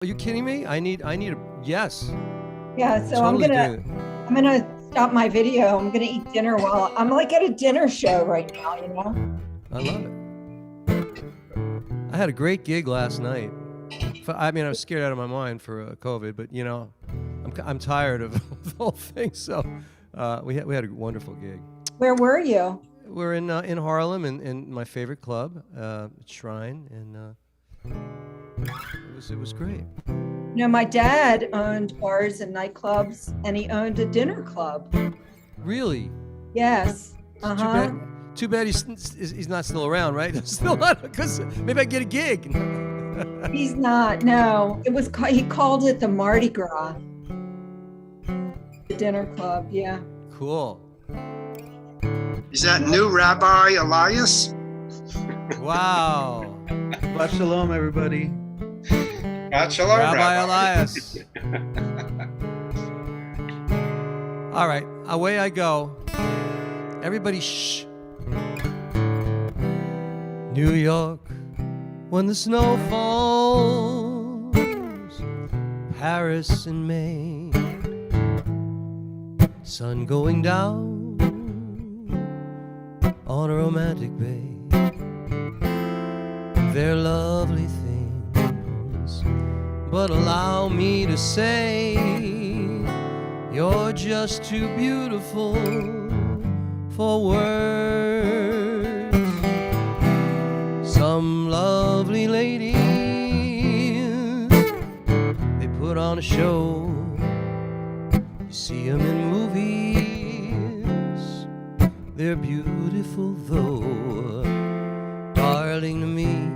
Are you kidding me? I need a yes. Yeah, so Totally I'm gonna stop my video. I'm gonna eat dinner while I'm like at a dinner show right now, you know? I love it. I had a great gig last night. I mean, I was scared out of my mind for COVID, but you know, I'm tired of the whole thing. So we had a wonderful gig. Where were you? We're in Harlem in my favorite club, Shrine, and it was great. You know, my dad owned bars and nightclubs, and he owned a dinner club. Really? Yes. Uh-huh. Too bad he's not still around, right? Still not, because maybe I get a gig. He's not. No, he called it the Mardi Gras. The dinner club. Yeah. Cool. Is that new Rabbi Elias? Wow. Shabbat Shalom, everybody. Shalom, Rabbi Elias. All right, away I go. Everybody shh. New York, when the snow falls. Paris in May. Sun going down on a romantic bay. They're lovely things, but allow me to say you're just too beautiful for words. Some lovely ladies, they put on a show. You see them in movies, they're beautiful though. Darling, to me,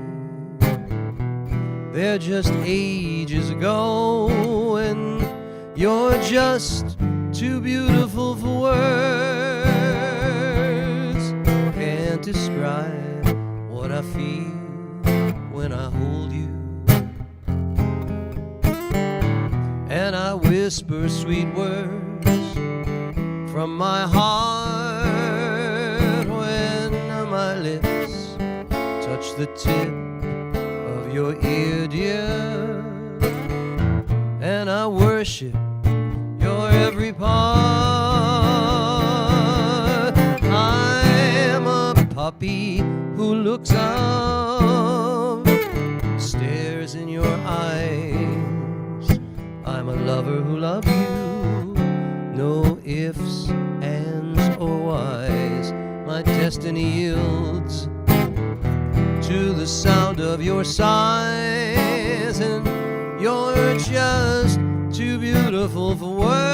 they're just ages ago, and you're just too beautiful for words. Can't describe what I feel when I hold you, and I whisper sweet words from my heart when my lips touch the tip of your ear, dear, and I worship your every part. I'm a puppy who looks up, stares in your eyes. I'm a lover who loves you, no ifs, ands, or whys. My destiny yields to the sound of your sighs, and you're just too beautiful for words.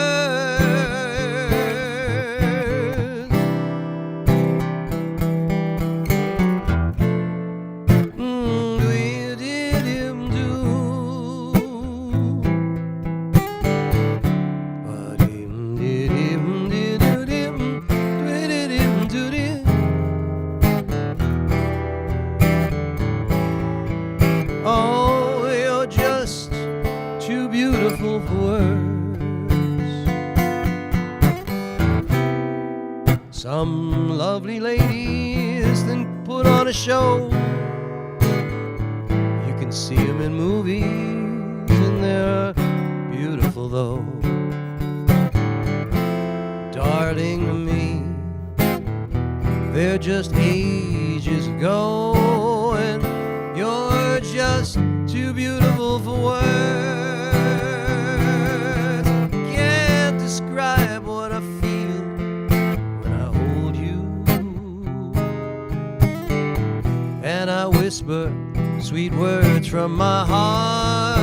Oh, you're just too beautiful for words. Some lovely ladies then put on a show. You can see them in movies, and they're beautiful though. Darling, to me, they're just ages ago, and you're just too beautiful for words. Can't describe what I feel when I hold you, and I whisper sweet words from my heart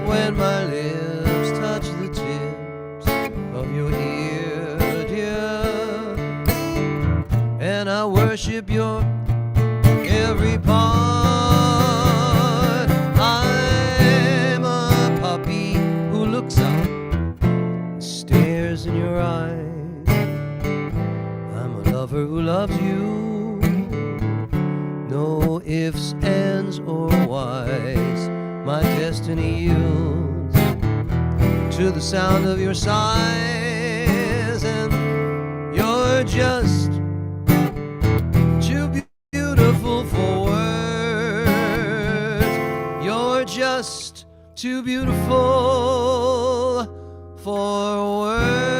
when my lips touch the tips of your ear, dear, and I worship your every part. I'm a puppy who looks up and stares in your eyes. I'm a lover who loves you, no ifs, ands, or whys. My destiny yields to the sound of your sighs, and you're just too beautiful for words. You're just too beautiful for words.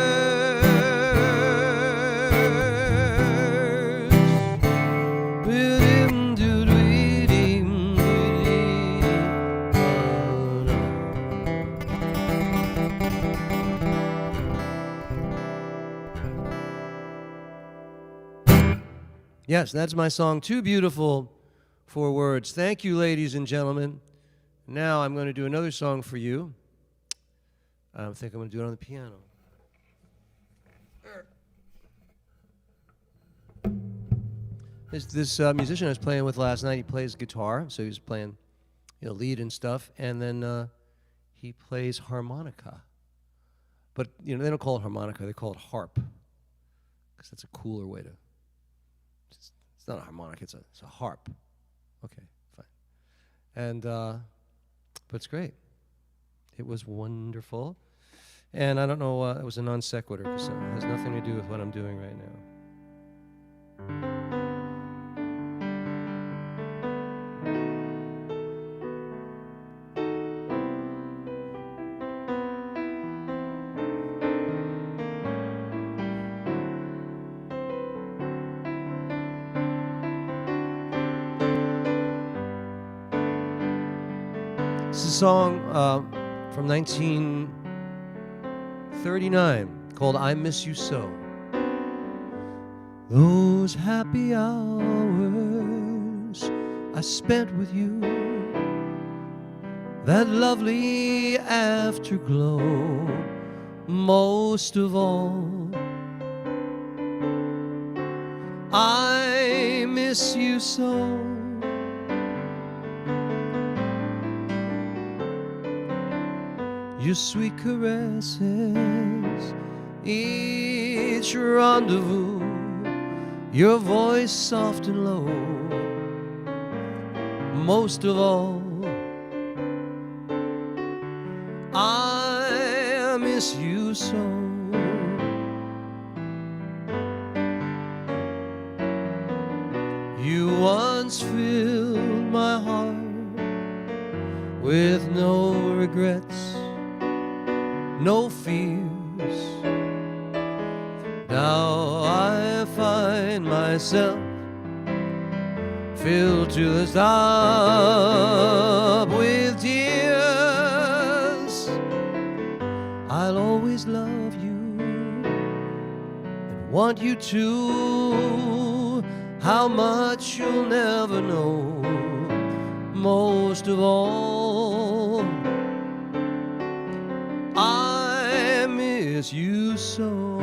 Yes, that's my song, Too Beautiful for Words. Thank you, ladies and gentlemen. Now I'm going to do another song for you. I think I'm going to do it on the piano. This musician I was playing with last night, he plays guitar, so he was playing, lead and stuff, and then he plays harmonica. But, they don't call it harmonica, they call it harp, because that's a cooler way to... It's not a harmonica, it's a harp. Okay, fine. And, but it's great. It was wonderful. And I don't know, it was a non sequitur, because it has nothing to do with what I'm doing right now. It's a song from 1939 called I Miss You So. Those happy hours I spent with you, that lovely afterglow, most of all, I miss you so. Your sweet caresses, each rendezvous, your voice soft and low, most of all, I miss you so. You once filled my heart with no regrets, no fears. Now I find myself filled to the top with tears. I'll always love you and want you to. How much you'll never know. Most of all, I miss you so.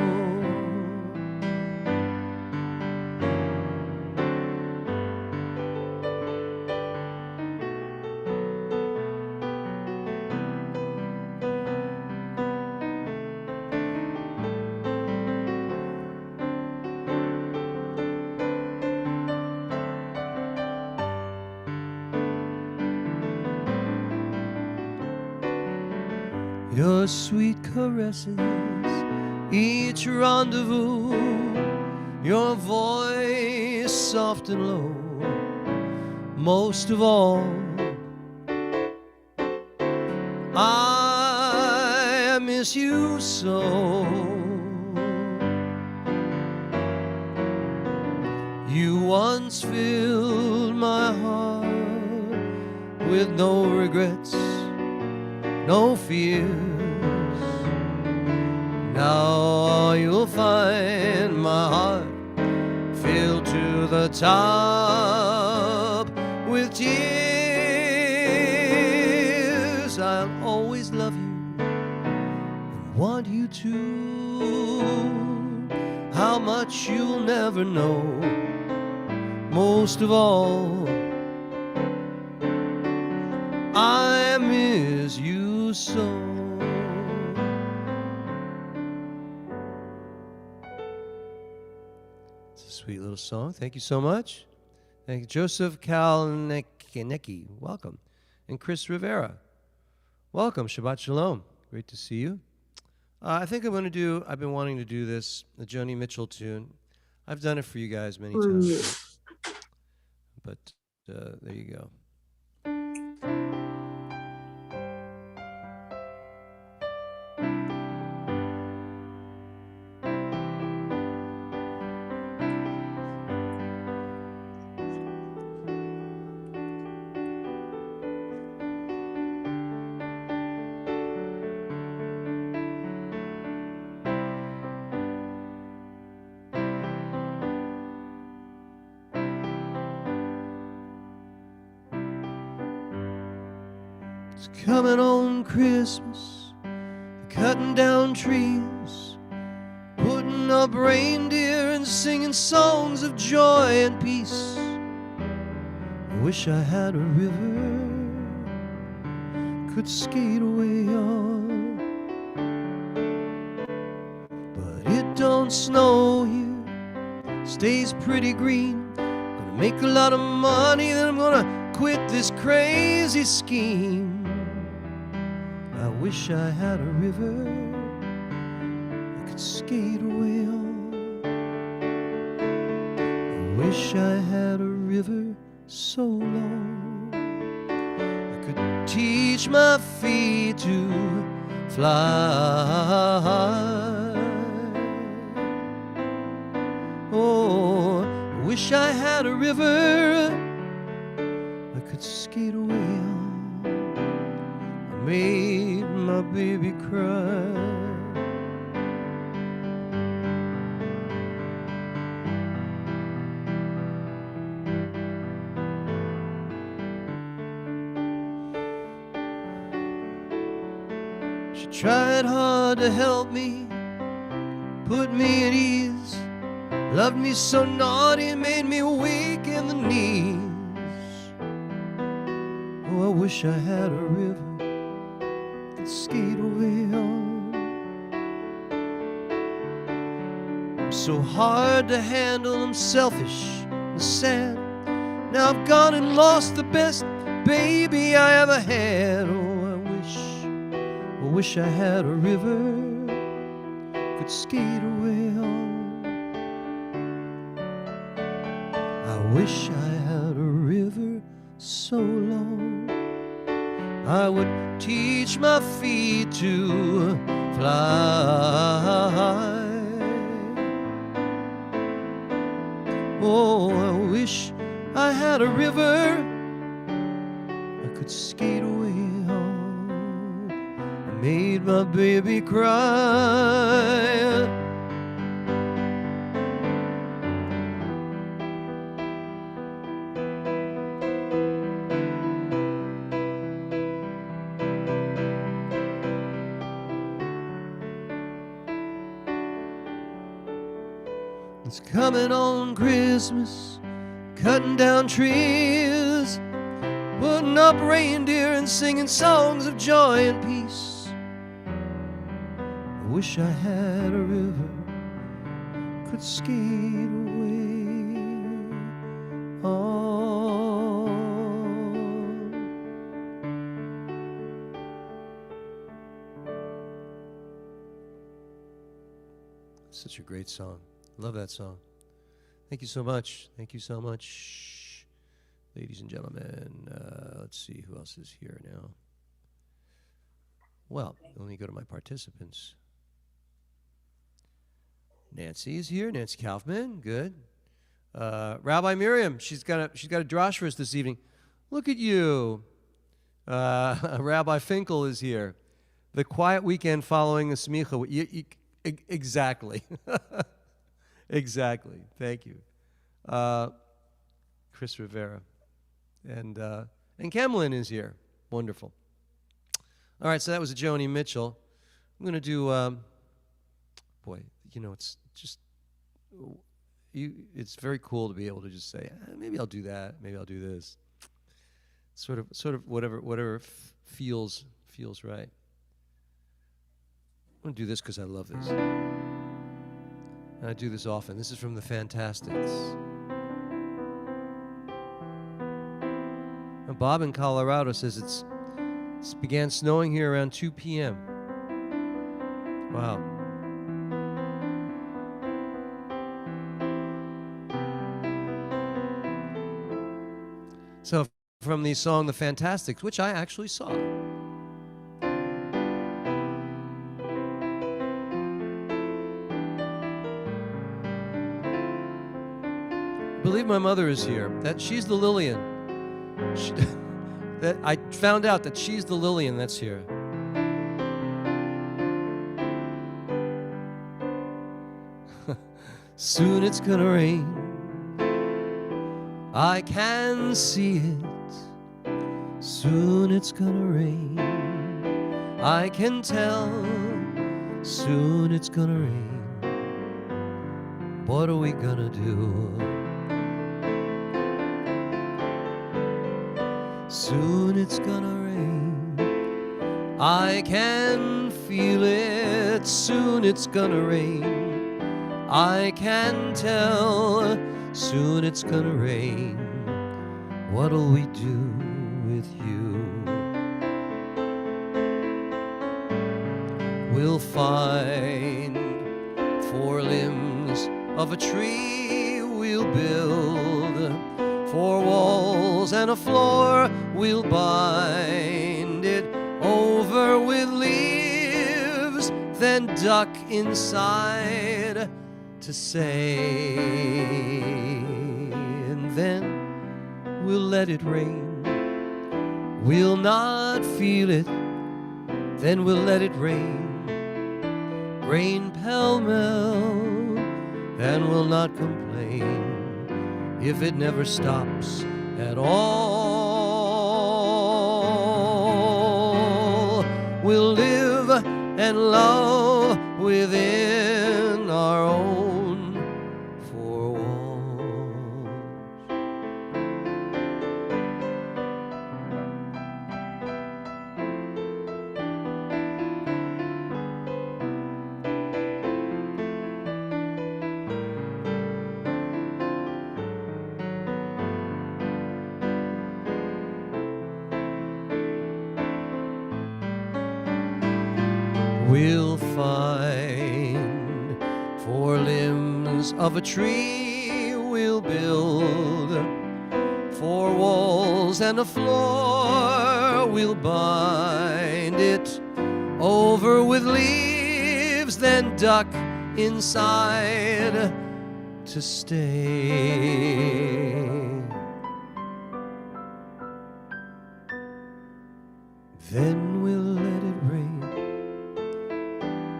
Your sweet caresses, each rendezvous, your voice soft and low, most of all, I miss you so. You once filled my heart with no regrets, no fears. Now you'll find my heart filled to the top with tears. I'll always love you and want you to. How much you'll never know. Most of all, I miss you so. It's a sweet little song. Thank you so much. Thank you, Joseph Kalnicki. Welcome. And Chris Rivera. Welcome. Shabbat Shalom. Great to see you. I think I've been wanting to do this, the Joni Mitchell tune. I've done it for you guys many times. But there you go. It's coming on Christmas, cutting down trees, putting up reindeer and singing songs of joy and peace. I wish I had a river could skate away on, but it don't snow here, stays pretty green. Gonna make a lot of money, then I'm gonna quit this crazy scheme. I wish I had a river I could skate away on. I wish I had a river so long I could teach my feet to fly. Oh, I wish I had a river I could skate away on. I made my baby cry. She tried hard to help me, put me at ease, loved me so naughty, made me weak in the knees. Oh, I wish I had a river could skate away on. I'm so hard to handle, I'm selfish and sad. Now I've gone and lost the best baby I ever had. Oh, I wish I had a river could skate away on. I wish I had a river so long I would teach my feet to fly. Oh, I wish I had a river I could skate away on. I made my baby cry. It's coming on Christmas, cutting down trees, putting up reindeer and singing songs of joy and peace. I wish I had a river could skate away on. Such a great song. Love that song. Thank you so much. Thank you so much, ladies and gentlemen. Let's see who else is here now. Well, let me go to my participants. Nancy is here. Nancy Kaufman, good. Rabbi Miriam, she's got a drash for us this evening. Look at you. Rabbi Finkel is here. The quiet weekend following the smicha. Exactly. Exactly. Thank you. Chris Rivera. And Kemlin is here. Wonderful. All right, so that was a Joni Mitchell. I'm going to do, boy, you know, it's just, it's very cool to be able to just say, maybe I'll do that, maybe I'll do this. Sort of whatever feels right. I'm going to do this because I love this. And I do this often. This is from the Fantastics. And Bob in Colorado says it began snowing here around 2 p.m. Wow. So from the song The Fantastics, which I actually saw. I believe my mother is here. That she's the Lillian. That I found out that she's the Lillian that's here. Soon it's gonna rain. I can see it. Soon it's gonna rain. I can tell. Soon it's gonna rain. What are we gonna do? Soon it's gonna rain. I can feel it. Soon it's gonna rain. I can tell. Soon it's gonna rain. What'll we do with you? We'll find 4 limbs of a tree. We'll build 4 walls and a floor. We'll bind it over with leaves, then duck inside to say, and then we'll let it rain. We'll not feel it, then we'll let it rain. Rain pell-mell, and we'll not complain if it never stops at all. We'll live and love within our own 4 walls. We'll find 4 limbs of a tree. We'll build 4 walls and a floor. We'll bind it over with leaves, then duck inside to stay. Then we'll let it rain.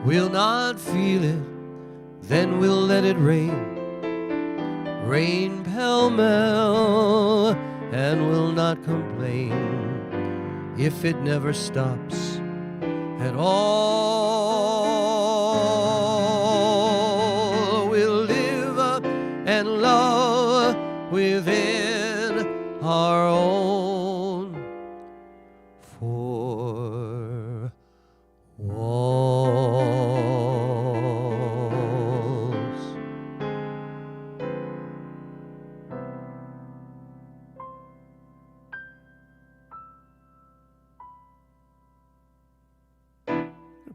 We'll not feel it, then we'll let it rain. Rain pell-mell, and we'll not complain if it never stops at all. We'll live and love within our own 4 walls.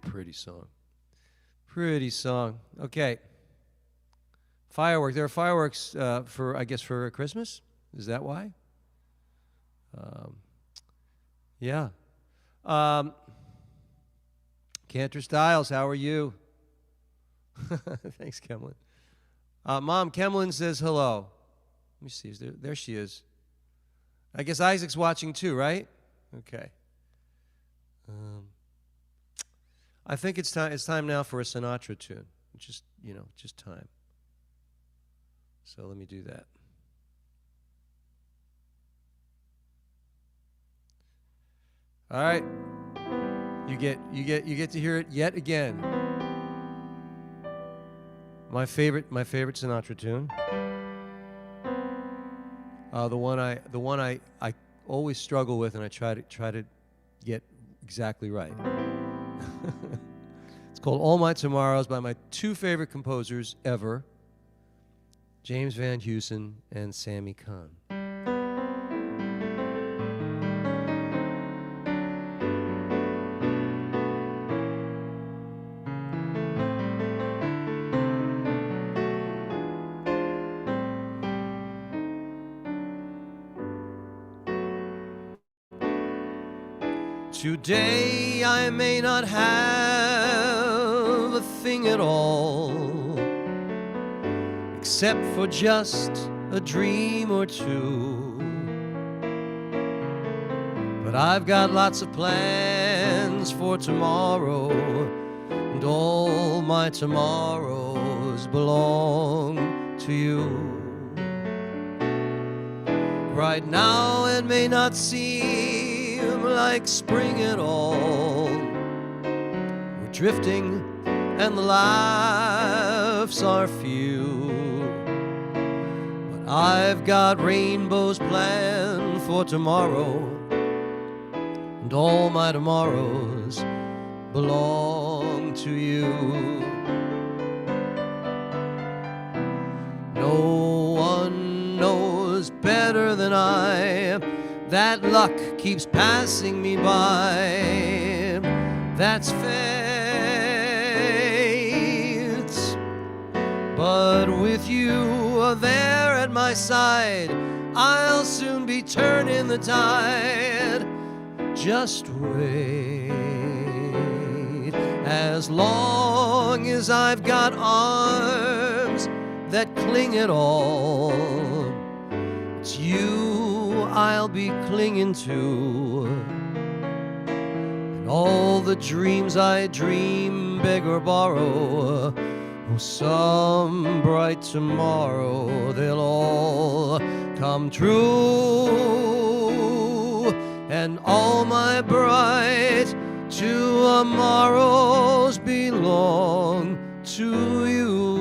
Pretty song. Pretty song. Okay. Fireworks. There are fireworks for, I guess, for Christmas. Is that why? Yeah. Cantor Styles, how are you? Thanks, Kemlin. Mom, Kemlin says hello. Let me see. There she is. I guess Isaac's watching too, right? Okay. I think it's time. It's time now for a Sinatra tune. Just time. So let me do that. All right. You get to hear it yet again. My favorite Sinatra tune. The one I always struggle with, and I try to get exactly right. It's called All My Tomorrows by my 2 favorite composers ever, James Van Heusen and Sammy Cahn. Today I may not have a thing at all, except for just a dream or 2. But I've got lots of plans for tomorrow, and all my tomorrows belong to you. Right now it may not seem seem like spring at all. We're drifting and the laughs are few. But I've got rainbows planned for tomorrow, and all my tomorrows belong to you. No one knows better than I that luck keeps passing me by. That's fate. But with you there at my side, I'll soon be turning the tide. Just wait. As long as I've got arms that cling at all, it's you I'll be clinging to. And all the dreams I dream, beg or borrow, oh, some bright tomorrow they'll all come true. And all my bright tomorrows belong to you.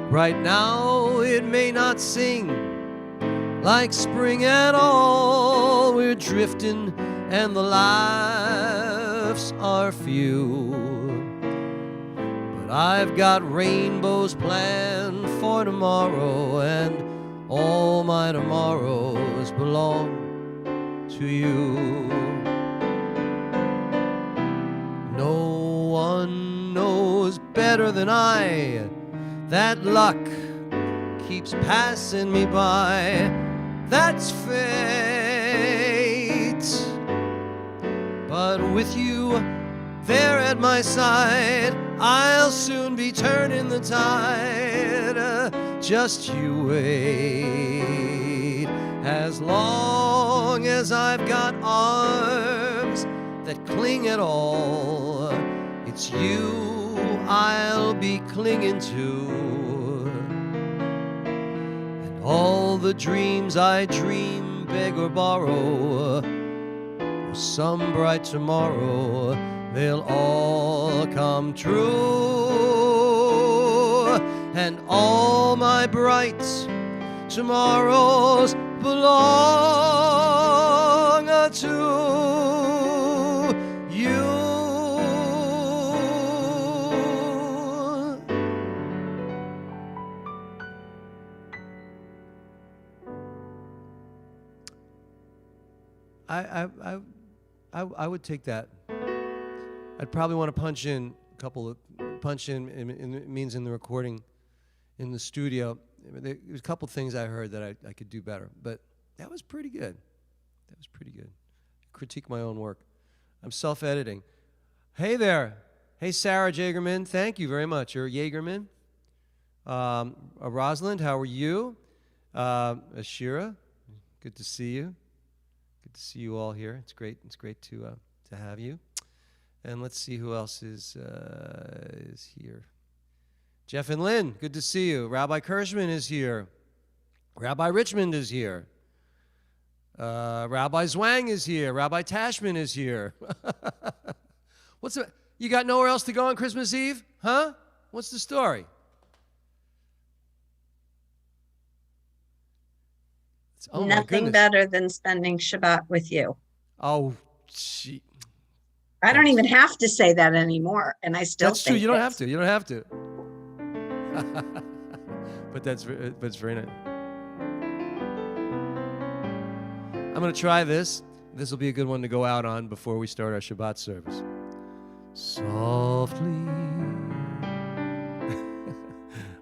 Right now it may not sing like spring at all. We're drifting and the laughs are few. But I've got rainbows planned for tomorrow, and all my tomorrows belong to you. No one knows better than I that luck keeps passing me by. That's fate. But with you there at my side, I'll soon be turning the tide. Just you wait. As long as I've got arms that cling at all, it's you I'll be clinging to. And all the dreams I dream, beg or borrow, some bright tomorrow they'll all come true. And all my bright tomorrows belong to you. I would take that. I'd probably want to punch in it means in the recording, in the studio. There's a couple things I heard that I could do better, but that was pretty good. That was pretty good. Critique my own work. I'm self-editing. Hey there. Hey, Sarah Jagerman. Thank you very much. Or Jagerman. Rosalind, how are you? Ashira, good to see you. Good to see you all here. It's great. It's great to have you. And let's see who else is here. Jeff and Lynn, good to see you. Rabbi Kirschman is here. Rabbi Richmond is here. Rabbi Zwang is here. Rabbi Tashman is here. You got nowhere else to go on Christmas Eve? Huh? What's the story? Nothing better than spending Shabbat with you. Oh, gee. I don't even have to say that anymore, and I still. That's true. You don't have to. You don't have to. But it's very nice. I'm going to try this. This will be a good one to go out on before we start our Shabbat service. Softly,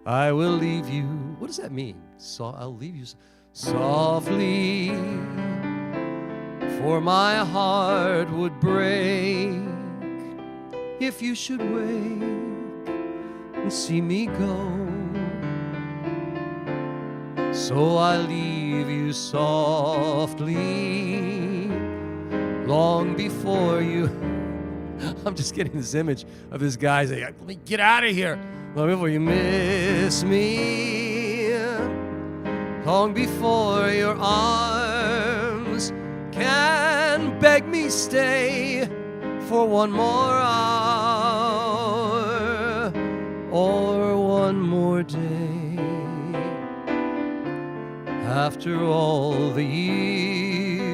I will leave you. What does that mean? I'll leave you softly, for my heart would break if you should wake and see me go. So I leave you softly, long before you. I'm just getting this image of this guy saying, let me get out of here, long before you miss me, long before your arms can beg me stay for one more hour or one more day. After all the years,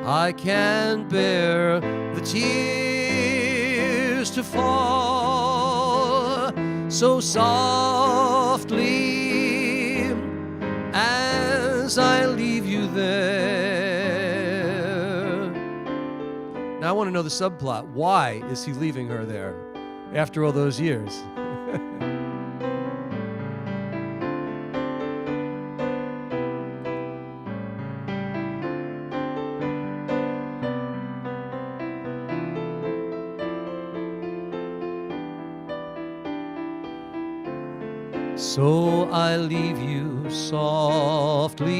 I can't bear the tears to fall so softly as I leave you there. Now I want to know the subplot. Why is he leaving her there after all those years? So I leave you softly,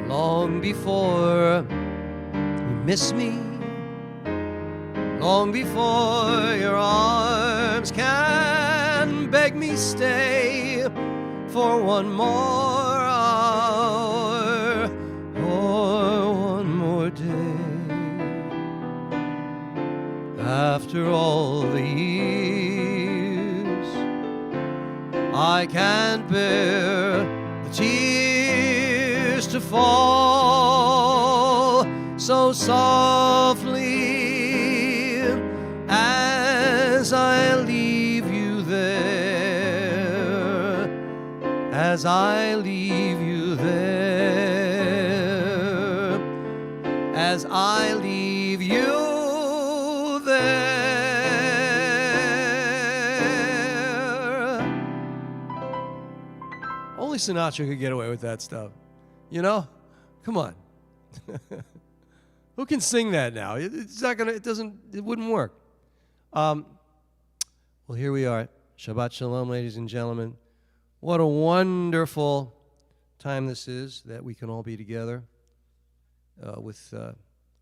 long before you miss me, long before your arms can beg me stay for one more hour or one more day. After all the years, I can't bear the tears to fall so softly as I leave you there, as I leave you there, as I leave you there. Only Sinatra could get away with that stuff. You know? Come on. Who can sing that now? It's not gonna, it wouldn't work. Well, here we are. Shabbat Shalom, ladies and gentlemen. What a wonderful time this is that we can all be together with, I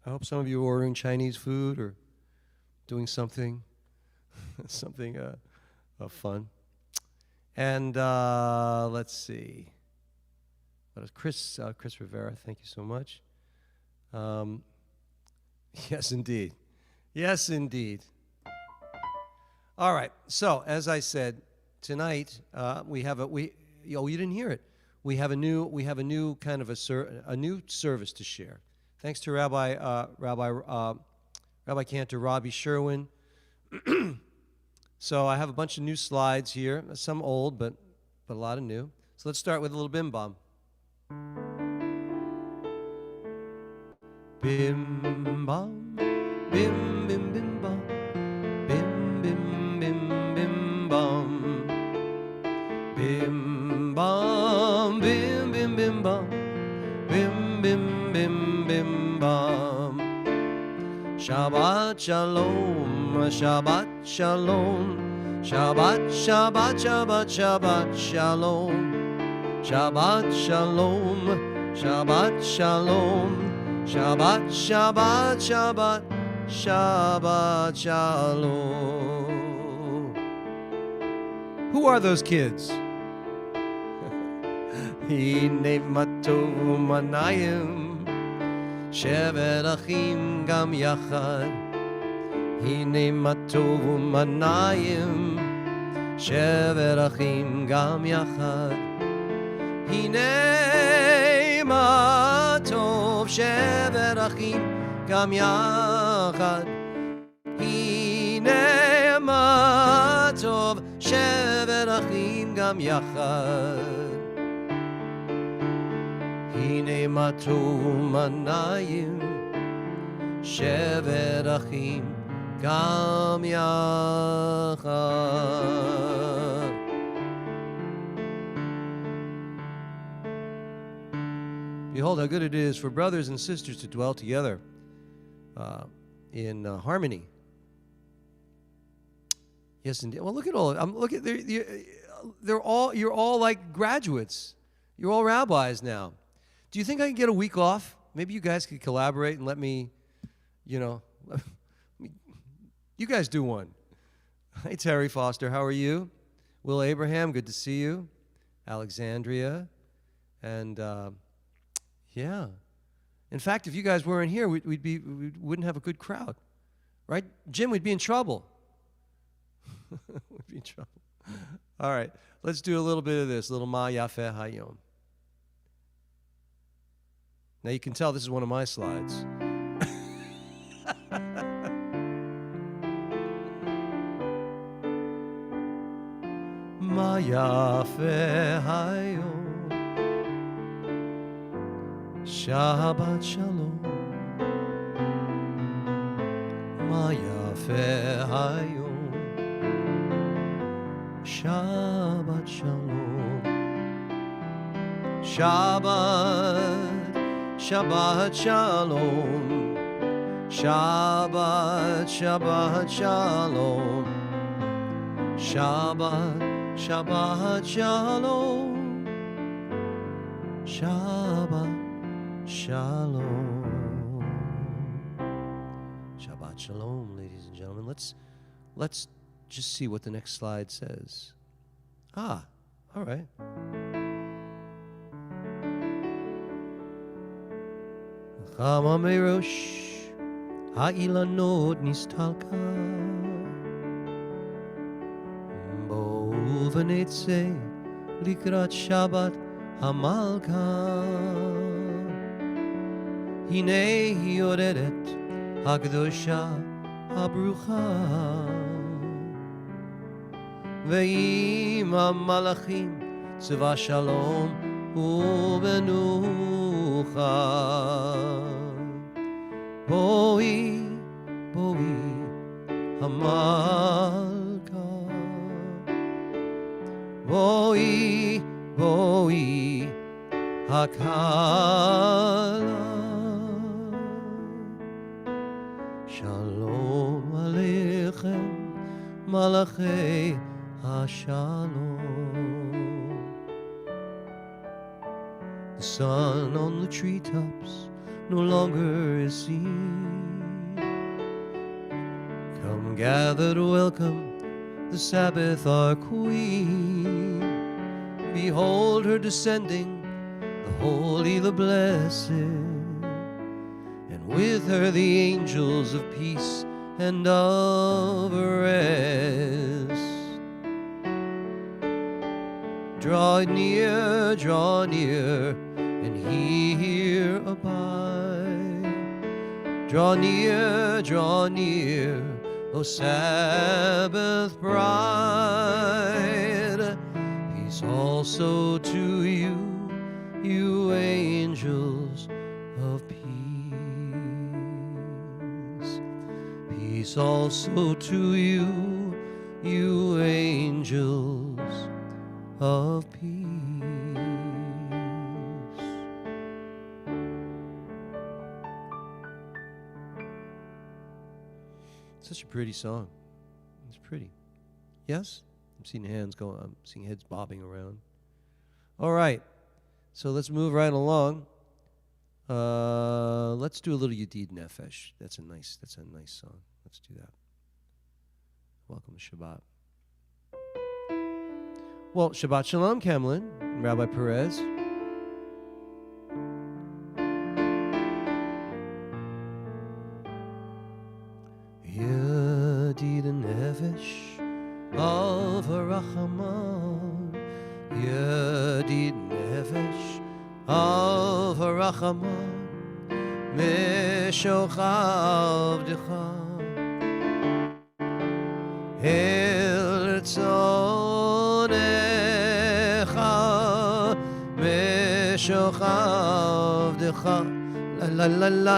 hope some of you are ordering Chinese food or doing something, something fun. And let's see. Chris Rivera, thank you so much. Yes, indeed. Yes, indeed. All right. So, as I said, tonight we have you didn't hear it. We have a new kind of a new service to share. Thanks to Rabbi Cantor Robbie Sherwin. So I have a bunch of new slides here, some old, but a lot of new. So let's start with a little bim bam. Bim bam, bim bim bim bam, bim bim bim bim bam, bim bam, bim bim bim bam, bim bim bim bim bam. Shabbat shalom, Shabbat shalom, Shabbat Shabbat Shabbat Shabbat shalom, Shabbat shalom, Shabbat shalom, Shabbat Shabbat Shabbat Shabbat shalom. Who are those kids? Hine matov manayim, shevet achim gam yachad. Hine matov manayim, shevet achim gam yachad. Hine matov shevet achim gam yachad. Hine matov shevet achim gam yachad. Hine matov manayim, shevet achim gam yachad. Behold how good it is for brothers and sisters to dwell together in harmony. Yes, indeed. Well, look at all. Look at they're all. You're all like graduates. You're all rabbis now. Do you think I can get a week off? Maybe you guys could collaborate and let me, you guys do one. Hey, Terry Foster, how are you? Will Abraham, good to see you. Alexandria, and yeah. In fact, if you guys weren't here, we wouldn't have a good crowd, right? Jim, we'd be in trouble. We'd be in trouble. All right, let's do a little bit of this, a little Ma Yafeh Hayom. Now you can tell this is one of my slides. Ma Yafeh Hayom, Shabbat Shalom. Ma Yafeh Hayom, Shabbat Shalom. Shabbat, Shabbat Shalom. Shabbat, Shabbat Shalom. Shabbat, Shabbat Shalom. Shabbat Shalom. Shabbat Shalom, ladies and gentlemen. Let's just see what the next slide says. All right. Chama merosh ha'ilanot nistalka bo v'netze likrat Shabbat hamalka hine hi yoredet hagdosha habrucha ve'im ha'malachim tzva shalom u'benucha boi hamalka boi hakala shalom aleichem malachei hashalom. The sun on the treetops no longer is seen. Come gather to welcome the Sabbath, our Queen. Behold her descending, the holy, the blessed, and with her the angels of peace and of rest. Draw near, and here abide. Draw near, O Sabbath bride. Peace also to you, you angels of peace. Peace also to you, you angels of peace. Such a pretty song. It's pretty. Yes? I'm seeing hands going. I'm seeing heads bobbing around. All right. So let's move right along. Let's do a little Yedid Nefesh. That's a nice song. Let's do that. Welcome to Shabbat. Well, Shabbat Shalom, Kemlin, and Rabbi Perez. Yedid Nefesh of Harachaman, Yedid Nefesh of Harachaman, Meshochav Decha, El Tzonecha, Meshochav Decha, La la la la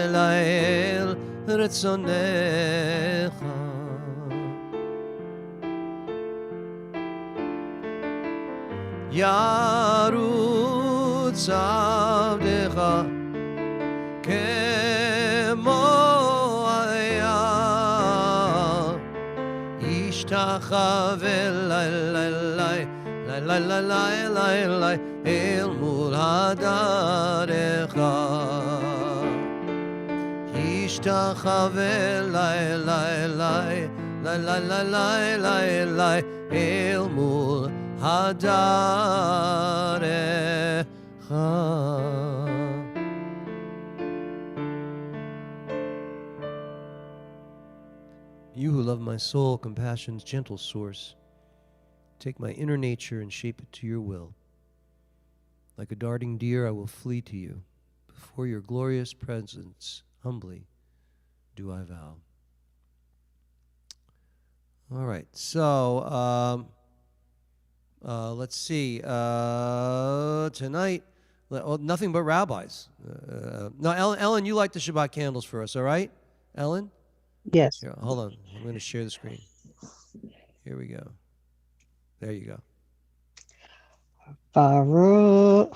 la El Retzonecha. Yarutz Avdecha Kemo השתחווה לי אל מול הדרך. השתחווה לי אל מול הדרך. You who love my soul, compassion's gentle source, take my inner nature and shape it to your will. Like a darting deer, I will flee to you. Before your glorious presence, humbly do I vow. All right, so let's see. Tonight, nothing but rabbis. No, Ellen, you light the Shabbat candles for us, all right? Ellen? Yes. Here, hold on. I'm going to share the screen. Here we go. There you go. Baruch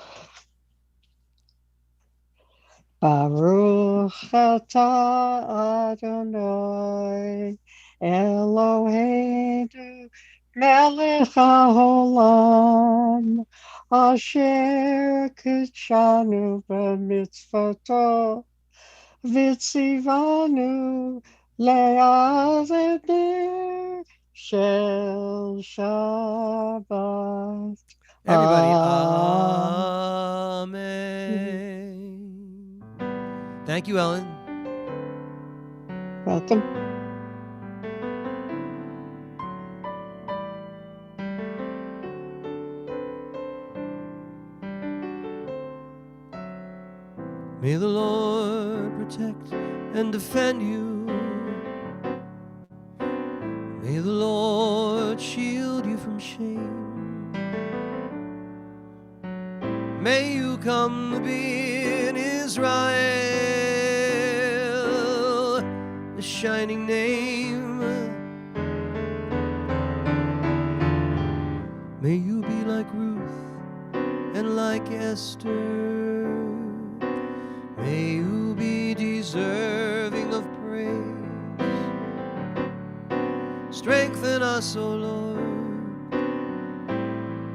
atah Adonai Eloheinu melech haolam asher kitshanu b'mitzvoto v'tzivanu le'avedir shel Shabbat. Everybody, amen. Thank you, Ellen. Welcome. May the Lord protect and defend you. May the Lord shield you from shame. May you come to be in Israel, a shining name. May you be like Ruth and like Esther. May you be deserving of praise. Strengthen us, O Lord.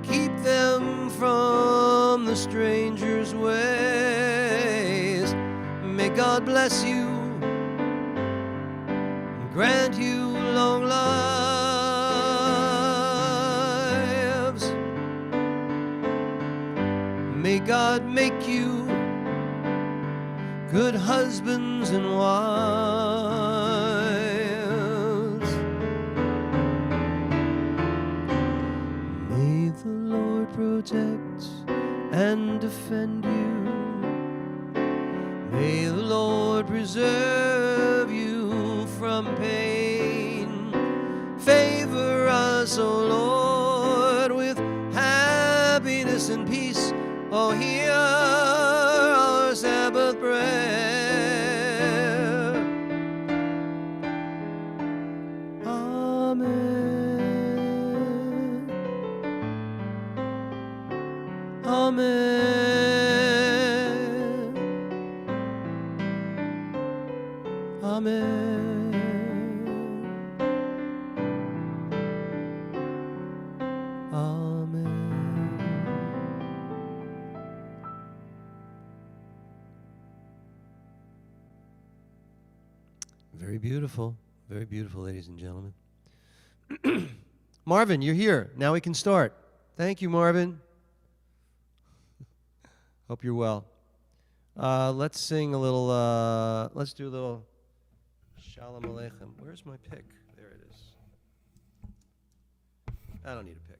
Keep them from the stranger's ways. May God bless you and grant you long lives. May God make you good husbands and wives. May the Lord protect and defend you. May the Lord preserve you from pain. Favor us, O Lord, with happiness and peace. Oh, hear our Sabbath prayer. Amen. Amen. Amen. Amen. Very beautiful, ladies and gentlemen. Marvin, you're here. Now we can start. Thank you, Marvin. Hope you're well. Let's sing a little, let's do a little Shalom Aleichem. Where's my pick? There it is. I don't need a pick.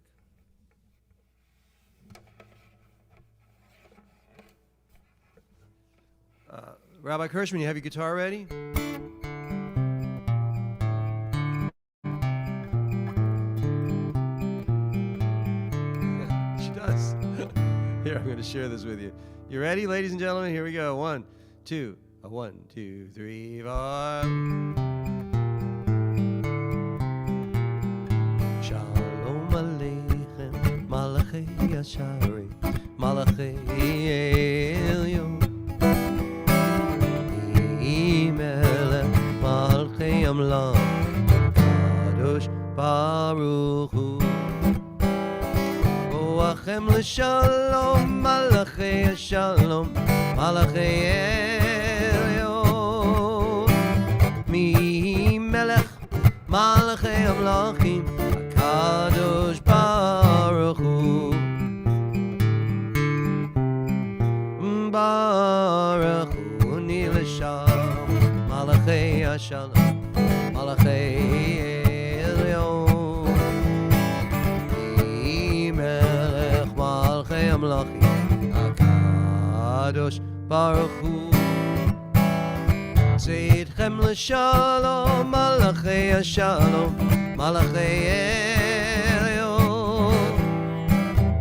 Rabbi Kirschman, you have your guitar ready? She does. Here, I'm going to share this with you. You ready, ladies and gentlemen? Here we go. 1, 2, 1, 2, 3, 4. Shalom Aleichem, Malachei Yashari, Malachei Elyon. Melech Malchei Amlam, Kadosh Baruch Hu. Boachem l'shalom, malachei shalom, malachei elyon. Mi melech, malachei amlachim, HaKadosh Baruch Hu. Baruch Hu ni l'shalom, malachei shalom, malachei elyon. Mi melech malachei amlachim, HaKadosh Baruch Hu. Tzidchem l'shalom, malachei shalom, malachei elyon.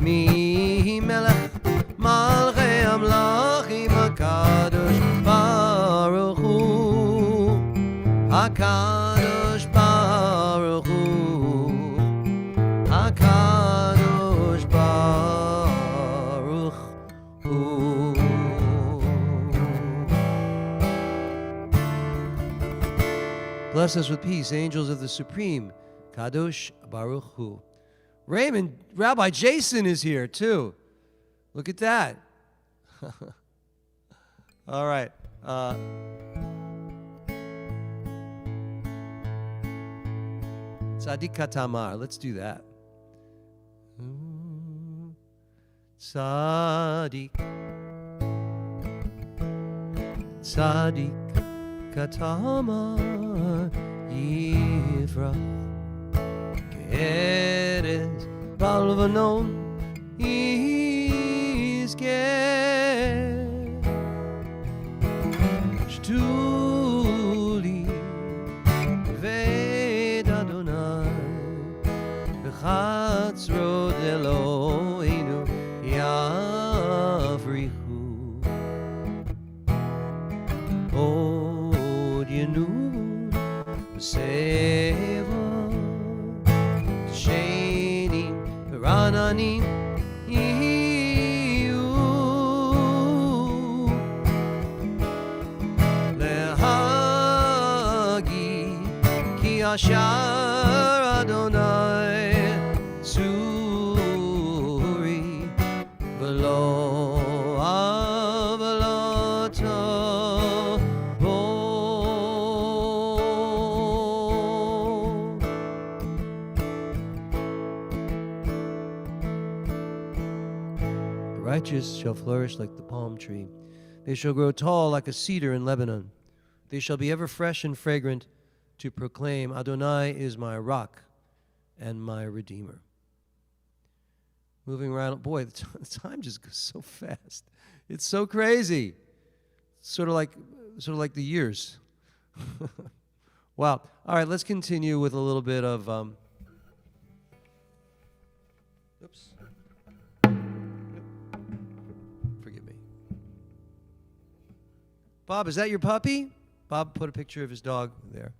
Mi melech malachei amlachim, HaKadosh Baruch Hu. HaKadosh Baruch Hu. HaKadosh Baruch Hu. Bless us with peace, angels of the Supreme. Kadosh Baruch Hu. Raymond, Rabbi Jason is here too. Look at that. All right. Tzadik Katamar. Let's do that. Tzadik. Tzadik Katamar Yivra. Keres Balvanon Yizger. Shtuli Ved Adonai B'chatzrot Eloheinu Yavrichu Od Yenun Seva Shenim Rananim Iyu Lehagi Ki Ashar Adonai Suri V'lo Avalata Bo. The righteous shall flourish like the palm tree. They shall grow tall like a cedar in Lebanon. They shall be ever fresh and fragrant to proclaim, Adonai is my rock and my redeemer. Moving around, boy, the time just goes so fast. It's so crazy. Sort of like the years. Wow. All right, let's continue with a little bit of. Oops. Forgive me. Bob, is that your puppy? Bob put a picture of his dog there.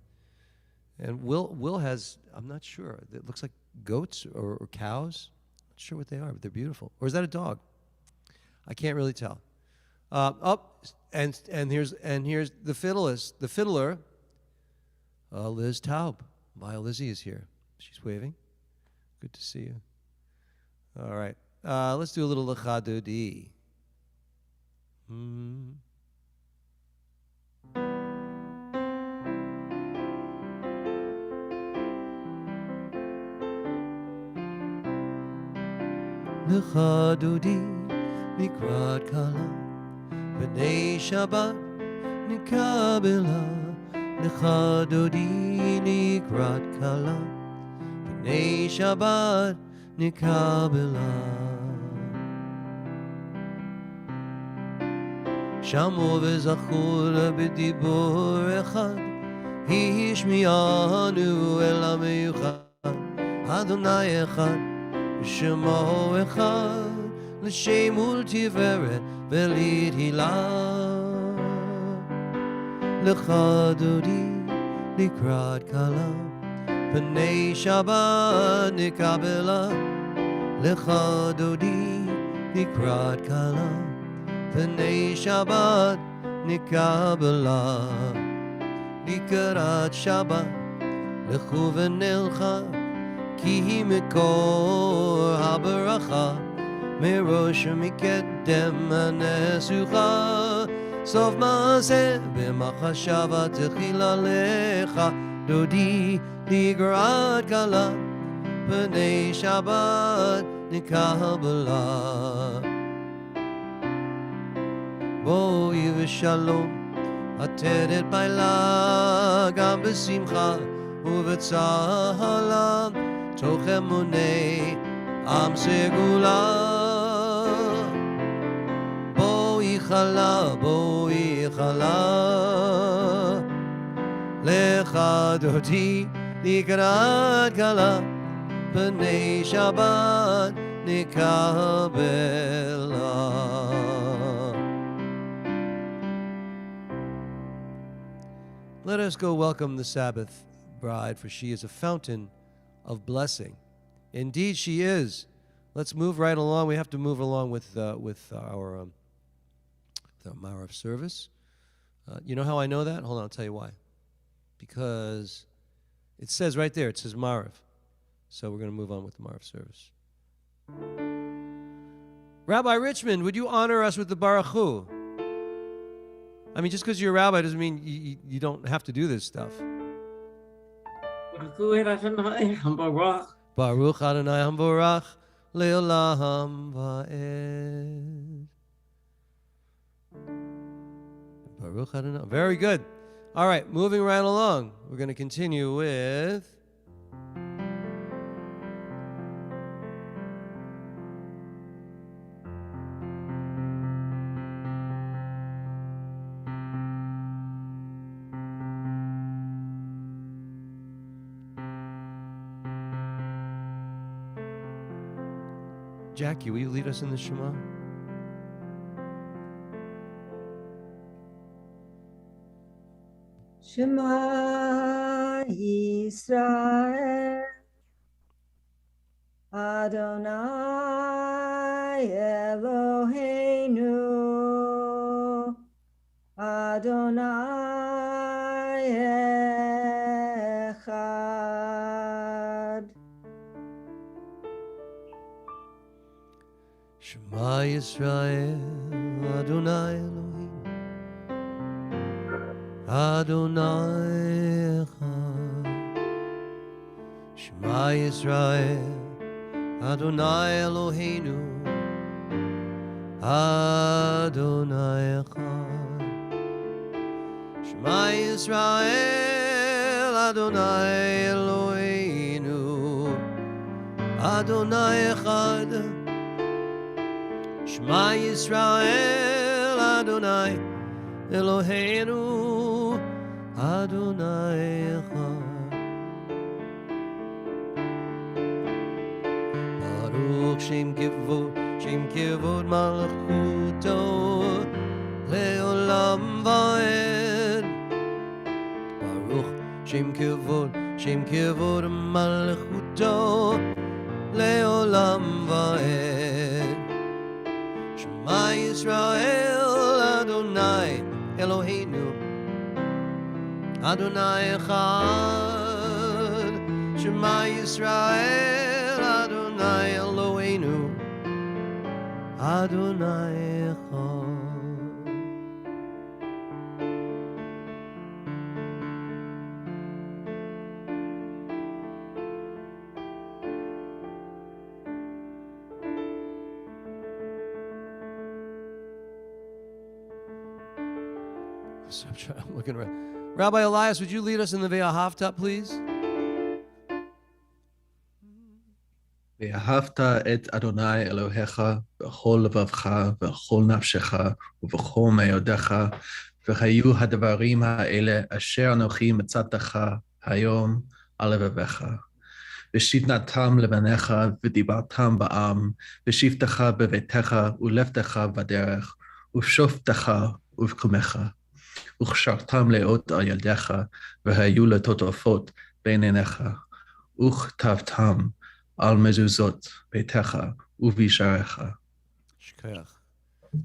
And Will has, I'm not sure, it looks like goats or cows. Not sure what they are, but they're beautiful. Or is that a dog? I can't really tell. And here's the fiddler, Liz Taub. Maya Lizzie is here. She's waving. Good to see you. All right. Let's do a little Lecha Dodi. Lecha Dodi Nikrat Kala B'nei Shabbat Nikabela Lecha Dodi Nikrat Kala B'nei Shabbat Nikabela Shamu v'zachur b'dibur echad Hishmiyanu el ha'meyuchad Adonai echad Shemo echad L'shem ultiveret velit hilah Lecha Dodi Nikrat Kala B'nei Shabbat Nikabela Lecha Dodi Nikrat Kala B'nei Shabbat Nikabela Nikrat Shabbat Lechu v'nelcha כי היא מקור הברכה, מראש ומקדם הנסוכה. סוף מעשה במחשבה תחילה לך, דודי לגרעת קלה, פני שבת נקבלה. בואי ושלום, עטרת בעלה, גם בשמחה ובצהלה, תוך אמוני עם סגולה. בואי חלה, בואי חלה, לך דודי לקראת קלה, פני שבת נקבלה. Let us go welcome the Sabbath bride, for she is a fountain of blessing. Indeed, she is. Let's move right along. We have to move along with our the Marav service. You know how I know that? Hold on, I'll tell you why. Because it says right there, it says Marav. So we're going to move on with the Marav service. Rabbi Richmond, would you honor us with the Baruch Hu? I mean, just because you're a rabbi doesn't mean you don't have to do this stuff. Baruch Adonai Hamvorach Leolam Va'ed. Baruch Adonai. Very good. All right, moving right along. We're going to continue with Jackie, will you lead us in the Shema? Shema Yisrael, Adonai Eloheinu, Adonai Echad. Shema Yisrael, Adonai Elohim, Adonai Echad. Shema Yisrael, Adonai Eloheinu, Adonai Echad. Shema Yisrael, Adonai Eloheinu, Adonai Echad. Shema Yisrael, Adonai Eloheinu, Adonai Echad. Baruch Shem Kivod Malachuto Leolam Va'ed. Baruch Shem Kivod Malachuto Leolam Va'ed. Shema Yisrael, Adonai Eloheinu, Adonai Echad. Shema Yisrael, Adonai Eloheinu, Adonai Echad. So I'm looking around. Rabbi Elias, would you lead us in the Ve'ahavta, please? ואהבת את אדוני אלוהיך בכל לבבך ובכל נפשך ובכל מאודיך, והיו הדברים האלה אשר אנוכי מצאתך היום על לבביך. ושתנתם לבניך ודיברתם בעם, ושבתך בביתך ולבתך בדרך, ושופטך ובקומך. וכשרתם לאות על ילדיך, והיו לטוטפות בין עיניך, וכתבתם על מזוזות ביתך ובשעריך.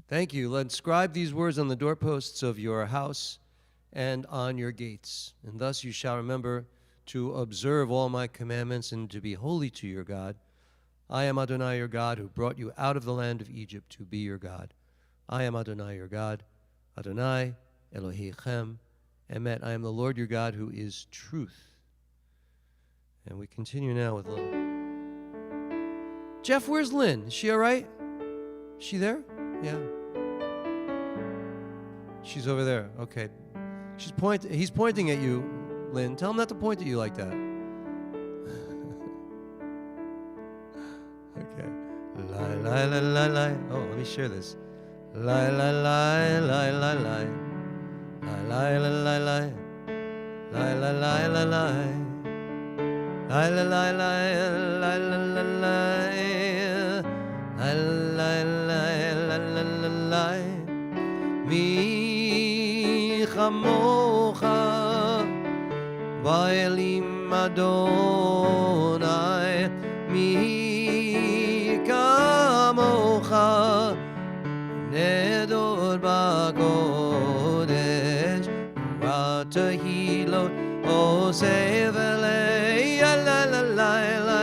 Thank you. Let's inscribe these words on the doorposts of your house and on your gates. And thus you shall remember to observe all my commandments and to be holy to your God. I am Adonai your God who brought you out of the land of Egypt to be your God. I am Adonai your God. Adonai Elohechem Emet. I am the Lord your God who is truth. And we continue now with a little. Jeff, where's Lynn? Is she all right? Is she there? Yeah. She's over there. Okay. He's pointing at you, Lynn. Tell him not to point at you like that. Okay. Lie, lie, lie, lie, lie. Oh, let me share this. Lie, lie, lie, lie, lie, lie. Lie, lie, lie, lie, lie. Lie, lie, lie, lie, lie. Lie, lie, lie, lie, lie, lie, lie, lie. Lie, lie, lie, lie, lie, lie. Mi chamocha ba'elim Adonai. Mi kamocha nedor ba'kodesh. Ratahilot osevele. Ya la la la la.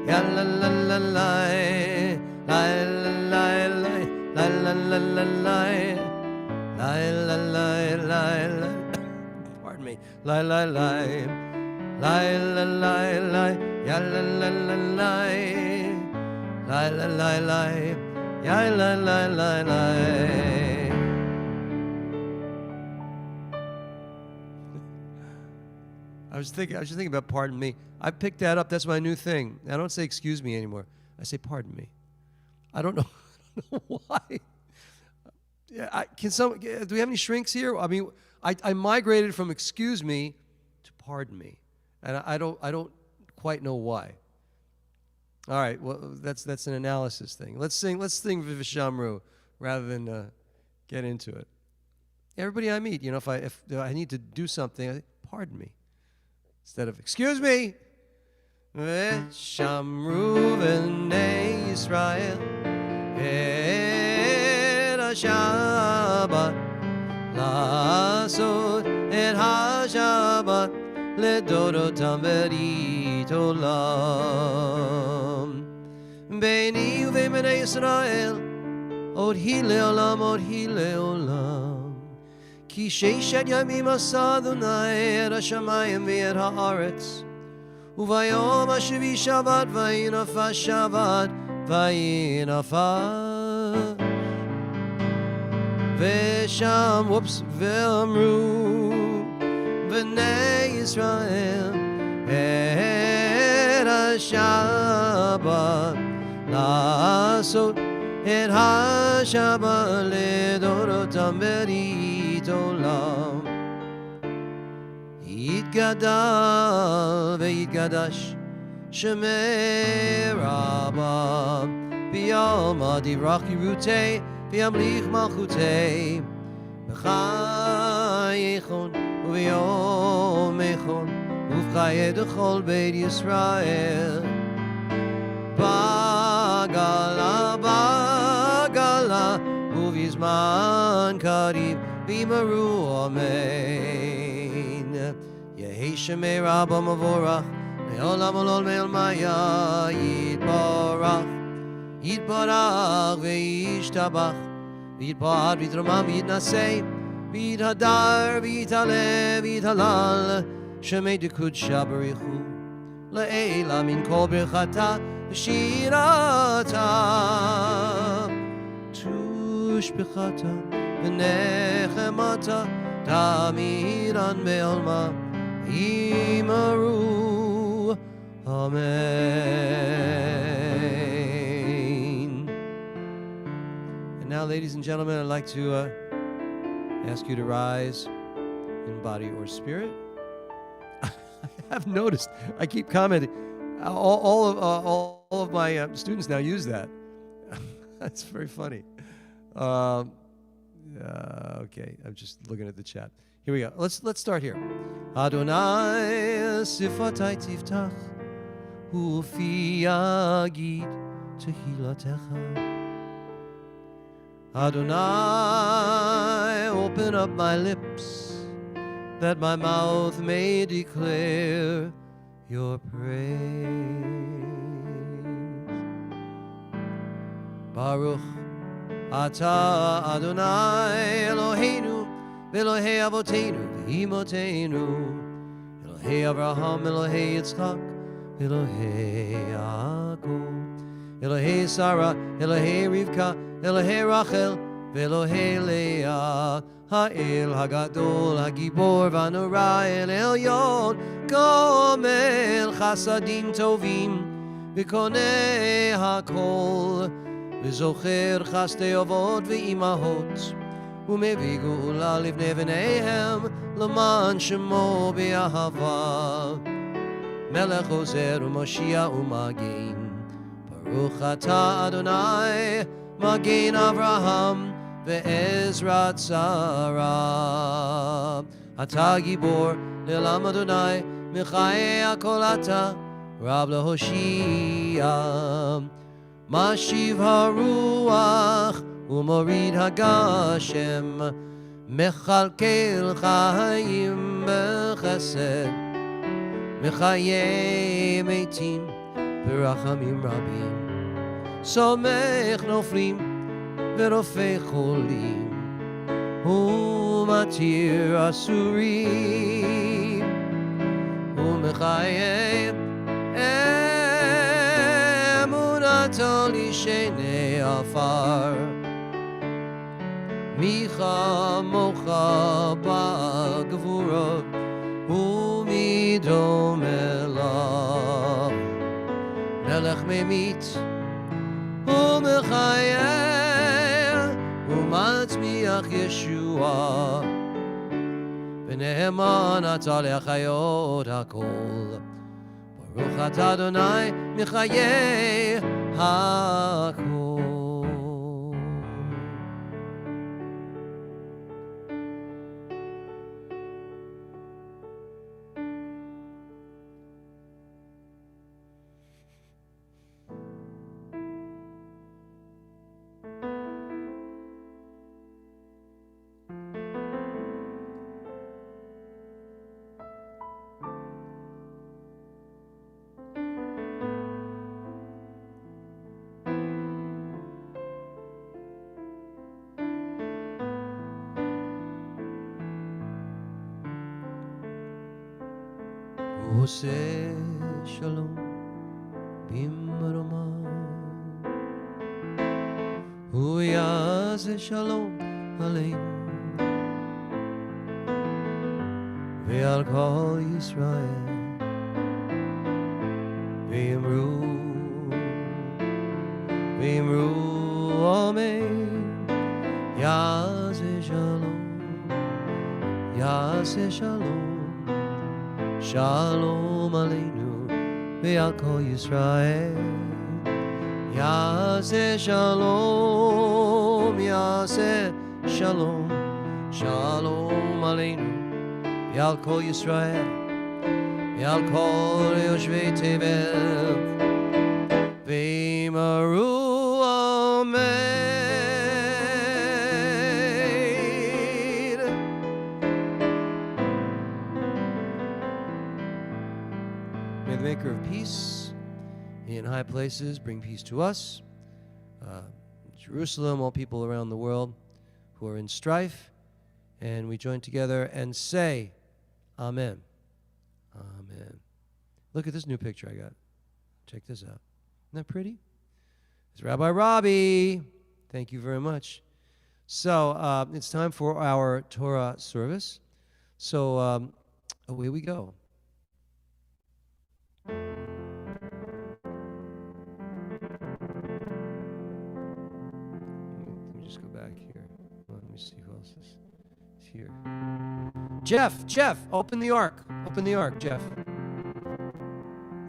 Ya la la la la. La la la la. La la la la la. La la la la la. Pardon me. La la la. La la la la. Ya la la la la. La la la la. Ya la la la la. I was just thinking about pardon me. I picked that up. That's my new thing. I don't say excuse me anymore. I say pardon me. I don't know why. Yeah, do we have any shrinks here? I mean, I migrated from excuse me to pardon me, and I don't quite know why. All right, well that's an analysis thing. Let's sing Vivashamru rather than get into it. Everybody I meet, if I need to do something, I say, pardon me, instead of excuse me. Vivashamru v'nei Yisrael. Shabbat, לעשות את השבת לדורותם ברית עולם. ביני ובין בני ישראל עוד היא לעולם, עוד היא לעולם. כי ששת ימים עשה אדוני את השמיים ואת הארץ, וביום השביעי שבת וינפש שבת וינפש. ושם, ואמרו בני ישראל את השבת, לעשות את השבת לדורותם ברית עולם. יתגדל ויתקדש שמי רבה, ביום דברך ירותי וימליך מלכותי, בחייכון וביומכון ובחיי דכל בית ישראל. בגלה בגלה ובזמן קריב וימרו אמן. יהי שמי רבה מבורך לעולם ולעולמי עולמיה. יתברך יתברך וישתבח, ויתפאר ויתרומם ויתנשא, ויתהדר ויתעלה ויתהלל, שמי דקודשא בריך הוא לעילא מן כל ברכתה ושירתה. תושבחתה ונחמתה תמידן בעלמא, אמרו אמן. Now, ladies and gentlemen, I'd like to ask you to rise in body or spirit. I have noticed, I keep commenting, all of my students now use that. That's very funny. Okay, I'm just looking at the chat. Here we go. Let's start here. Adonai sifatai tiftach ufi yagid tehilatecha. Adonai, open up my lips, that my mouth may declare your praise. Baruch Ata Adonai Eloheinu Elohei Avotenu V'imotenu Elohei Avraham Elohei Yitzchak Elohei Yaakov Elohei Sarah Elohei Rivka Elohei Rachel Ve'Elohei Leah Ha'el Hagadol Hagibor V'Anora El Elyon Gomel Chasadim Tovim V'Konei Hakol V'Zocher Chastei Avot V'Imahot U'Mevii Geula Livnei Bneihem L'man Shemo B'Ahava Melech Ozer U'Moshiach U'Magen Baruch Ata Adonai Magen Avraham Ve'ezrat Sarah Ata Gibor Le'Olam Adonai Michayei Hakol Ata Rab Lehoshia Mashiv Haruach U'Morid Hagashem Mechalkel Chaim B'Chesed Mechayei Meitim B'Rachamim Rabim Somech Noflim V'Rofei Cholim U'Matir Asurim U'Mechayei Emunato Lishenei Afar Micha Mocha Ba'Gvura U'Mido Melach Melech Memit U'Mechayer U'Matzmiach Yeshua V'Neheman Ata Le'Achayot HaKol Baruch Ata Adonai Michayei HaKol. Ose Shalom Bimroma Hu Ya'aseh Shalom Aleinu Ve'al Kol Yisrael V'imru Amen Ya'aseh Shalom Shalom Aleinu Ve'al Kol Yisrael Ya'aseh Shalom Shalom Aleinu Ve'al Kol Yisrael Ve'al Kol Yoshvei Tevel V'imru Amen. May the maker of peace in high places bring peace to us. Jerusalem, all people around the world who are in strife, and we join together and say, Amen. Amen. Look at this new picture I got. Check this out. Isn't that pretty? It's Rabbi Rabbi. Thank you very much. So it's time for our Torah service. So away we go. Let me just go back here. Let me see who else is here. Jeff, open the ark. Open the ark, Jeff.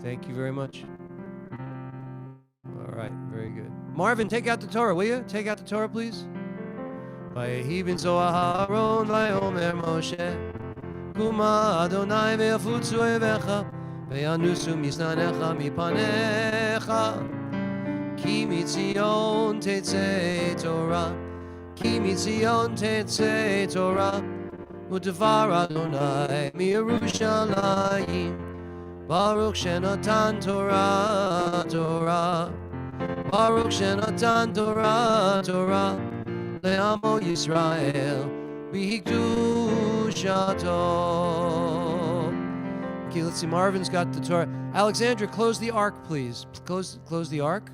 Thank you very much. All right, very good. Marvin, take out the Torah, will you? Take out the Torah, please. Vayehi ben Zoharon vayomer Moshe Kuma Adonai ve'afutzu ovecha ve'yanusu misnanecha mipanecha Ki mitzion tetzei Torah Ki mitzion tetzei Torah U'devar Adonai miYerushalayim Baruch Shenatan Torah, Torah. Baruch Shenatan Torah, Torah. Le'amo Yisrael, B'Hikdushato. Okay, let's see. Marvin's got the Torah. Alexandra, close the ark, please. Close the ark.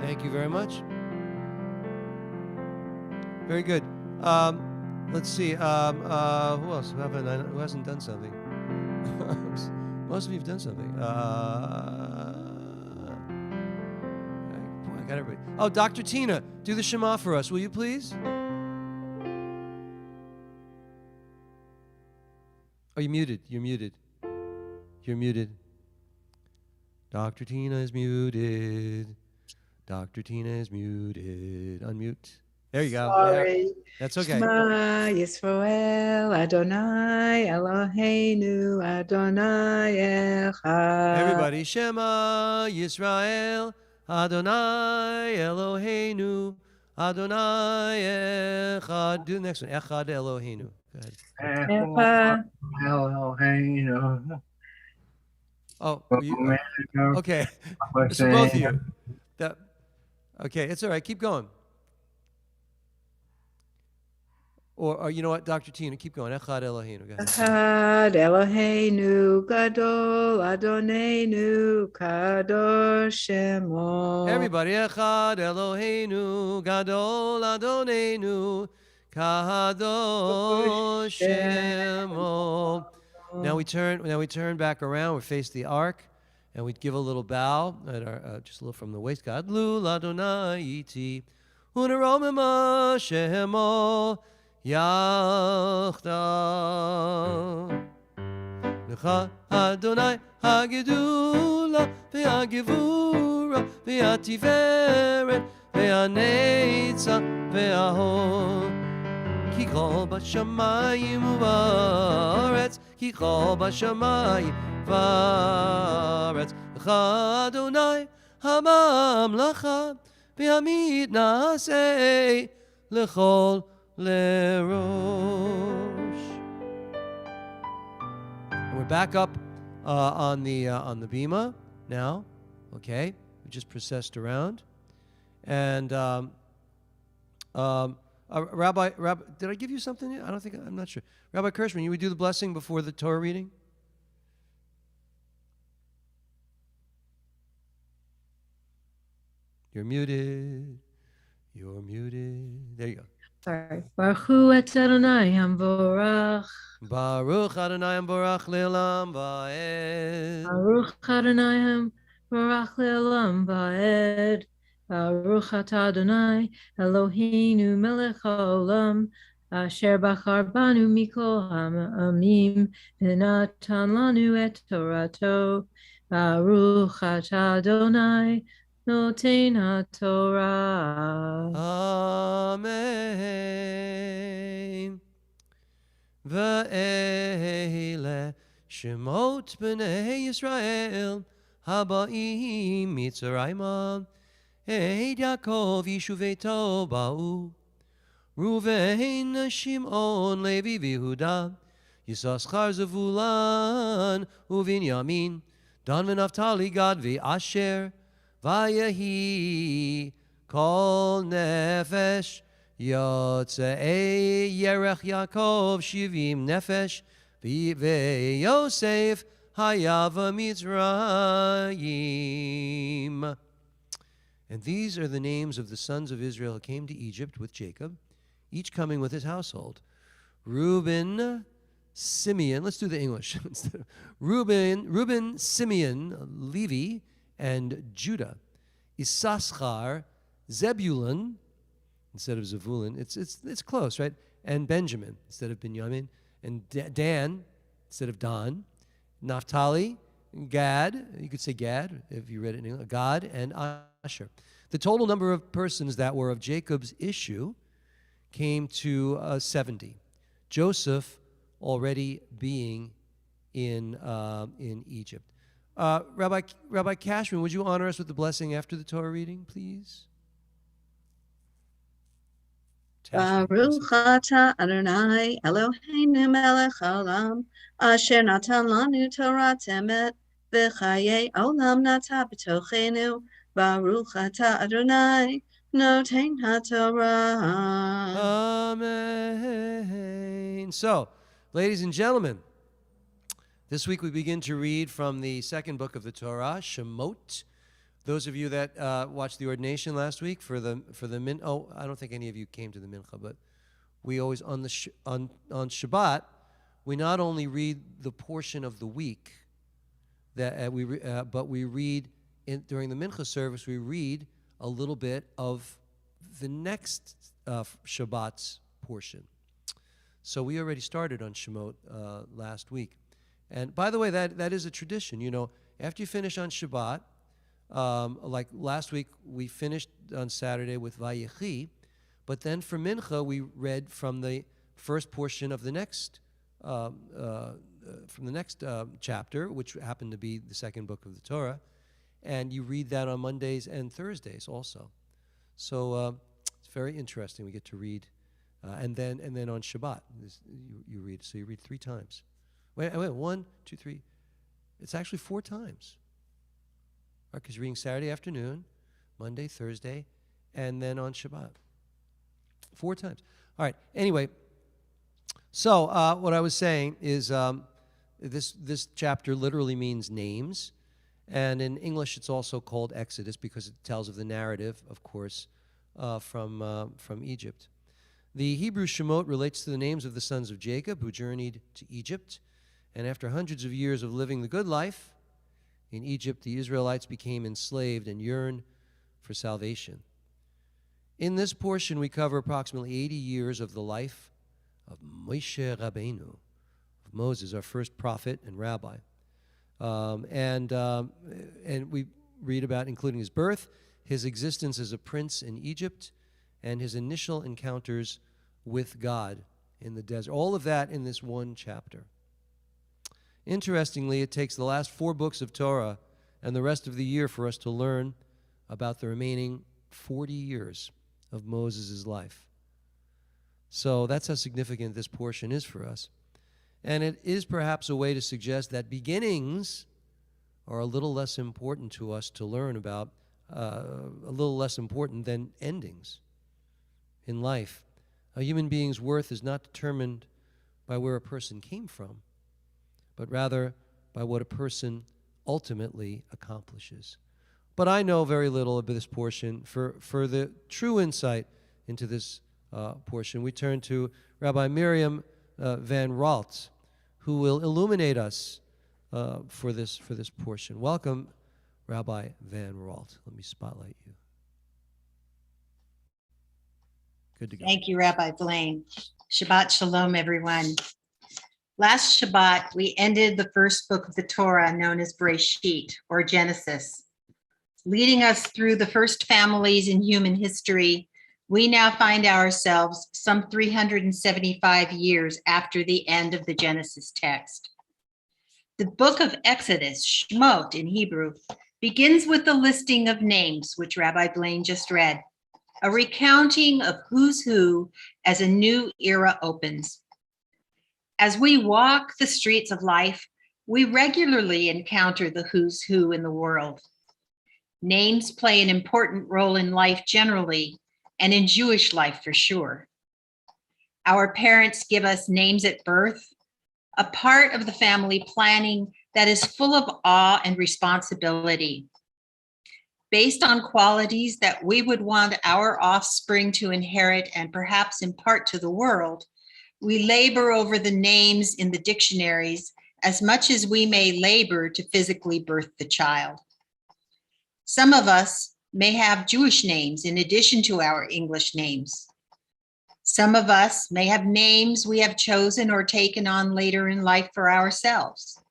Thank you very much. Very good. Let's see. Who else? Who hasn't done something? Most of you have done something. I got everybody. Oh, Dr. Tina, do the Shema for us, will you please? Oh, you're muted. You're muted. You're muted. Dr. Tina is muted. Dr. Tina is muted. Unmute. There you go. Sorry. That's okay. Shema Yisrael Adonai Eloheinu Adonai Echad. Everybody, Shema Yisrael Adonai Eloheinu Adonai Echad. Do the next one. Echad Eloheinu. Go ahead. Echad. Oh, okay. It's for both of you. Okay, it's all right. Keep going. Or you know what, Dr. Tina, keep going. Echad Eloheinu. Go ahead. Echad Eloheinu Gadol Adonenu Kadosh Shemo. Everybody, Echad Eloheinu Gadol Adonenu Kadosh Shemo. Now we turn back around. We face the ark, and we give a little bow at our just a little from the waist. God, Lul Adonai iti uneromema shemo yachdav. Lecha Adonai hagedula ve'hagevura ve'ativeret ve'anetzach ve'ahod. Ki kol b'shamayim u'ba'aretz, ki kol b'shamayim u'ba'aretz. Lecha Adonai hamamlacha v'hamid na'aseh lechol lerosh. And we're back up on the bima now. Okay, we just processed around, and Rabbi, did I give you something? I'm not sure. Rabbi Kirschman, you would do the blessing before the Torah reading? You're muted. You're muted. There you go. Sorry. Baruch Hu et Adonai Hamvorach. Baruch Adonai Hamvorach le'olam va'ed. Baruch Adonai Hamvorach le'olam va'ed. Baruch atah Adonai Eloheinu melech haolam asher bachar banu mikol ha'amim v'natan lanu et torato. Baruch atah Adonai noten haTorah. Amen. Ve'ele shemot b'nei Yisrael haba'im mitzrayim. Eid Yaakov Yishuvei Tobau, Ruvain Shimon Levi Yehuda, Yisachar Zevulan Uvinyamin, Dan v'Naftali Gad v'Asher, Vayehi Kol Nefesh, Yotzei Yerech Yaakov Shivim Nefesh, Ve'Yosef Hayava Mitzrayim. And these are the names of the sons of Israel who came to Egypt with Jacob, each coming with his household. Reuben, Simeon, let's do the English. Reuben, Simeon, Levi, and Judah. Issachar, Zebulun, instead of Zevulun. It's close, right? And Benjamin, instead of Binyamin. And Dan, instead of Dan. Naphtali, Gad, you could say Gad if you read it in English, Gad and Asher. The total number of persons that were of Jacob's issue came to 70. Joseph already being in Egypt. Rabbi Cashman, would you honor us with the blessing after the Torah reading, please? Tashma. Baruch atah Adonai Eloheinu melech haolam, asher natan lanu Torah emet, v'chayei olam nata b'tochenu. Baruch atah Adonai noten haTorah. Amen. So, ladies and gentlemen, this week we begin to read from the second book of the Torah, Shemot. Those of you that watched the ordination last week for the min. Oh, I don't think any of you came to the mincha, but we always on Shabbat we not only read the portion of the week that but we read during the mincha service. We read a little bit of the next Shabbat's portion. So we already started on Shemot last week, and by the way, that is a tradition. You know, after you finish on Shabbat. Like last week, we finished on Saturday with Vayechi, but then for Mincha, we read from the first portion of the next, chapter, which happened to be the second book of the Torah, and you read that on Mondays and Thursdays also. So it's very interesting. We get to read, and then on Shabbat, you read. So you read 3 times. Wait, 1, 2, 3. It's actually 4 times. Because you're reading Saturday afternoon, Monday, Thursday, and then on Shabbat. 4 times. All right. Anyway, so what I was saying is this chapter literally means names, and in English it's also called Exodus because it tells of the narrative, of course, from Egypt. The Hebrew Shemot relates to the names of the sons of Jacob who journeyed to Egypt, and after hundreds of years of living the good life, in Egypt, the Israelites became enslaved and yearned for salvation. In this portion, we cover approximately 80 years of the life of Moshe Rabbeinu, of Moses, our first prophet and rabbi. And we read about including his birth, his existence as a prince in Egypt, and his initial encounters with God in the desert. All of that in this one chapter. Interestingly, it takes the last 4 books of Torah and the rest of the year for us to learn about the remaining 40 years of Moses' life. So that's how significant this portion is for us. And it is perhaps a way to suggest that beginnings are a little less important to us to learn about, a little less important than endings in life. A human being's worth is not determined by where a person came from, but rather by what a person ultimately accomplishes. But I know very little about this portion. For the true insight into this portion, we turn to Rabbi Miriam Van Ralt, who will illuminate us for this portion. Welcome, Rabbi Van Ralt. Let me spotlight you. Good to go. Thank you, Rabbi Blane. Shabbat Shalom, everyone. Last Shabbat, we ended the first book of the Torah known as Bereshit, or Genesis. Leading us through the first families in human history, we now find ourselves some 375 years after the end of the Genesis text. The book of Exodus, Shemot in Hebrew, begins with the listing of names, which Rabbi Blane just read, a recounting of who's who as a new era opens. As we walk the streets of life, we regularly encounter the who's who in the world. Names play an important role in life generally, and in Jewish life for sure. Our parents give us names at birth, a part of the family planning that is full of awe and responsibility. Based on qualities that we would want our offspring to inherit and perhaps impart to the world, we labor over the names in the dictionaries as much as we may labor to physically birth the child. Some of us may have Jewish names in addition to our English names. Some of us may have names we have chosen or taken on later in life for ourselves.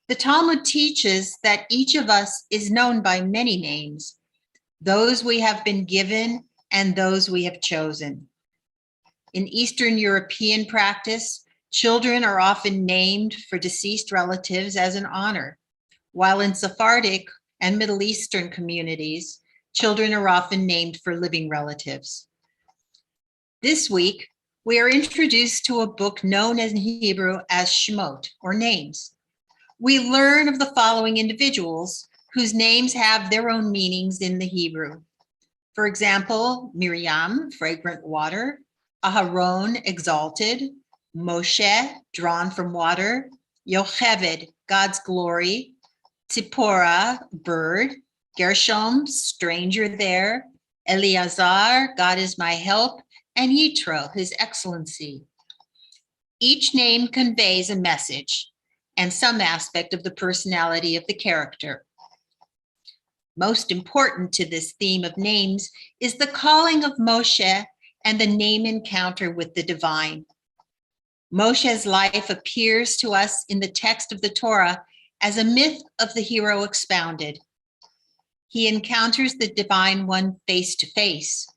The Talmud teaches that each of us is known by many names, those we have been given and those we have chosen. In Eastern European practice, children are often named for deceased relatives as an honor, while in Sephardic and Middle Eastern communities, children are often named for living relatives. This week, we are introduced to a book known in Hebrew as Shemot, or names. We learn of the following individuals whose names have their own meanings in the Hebrew. For example, Miriam, fragrant water, Aharon, exalted, Moshe, drawn from water, Yocheved, God's glory, Tzipporah, bird, Gershom, stranger there, Eleazar, God is my help, and Yitro, his excellency. Each name conveys a message and some aspect of the personality of the character. Most important to this theme of names is the calling of Moshe and the name encounter with the divine. Moshe's life appears to us in the text of the Torah as a myth of the hero expounded. He encounters the divine one face to face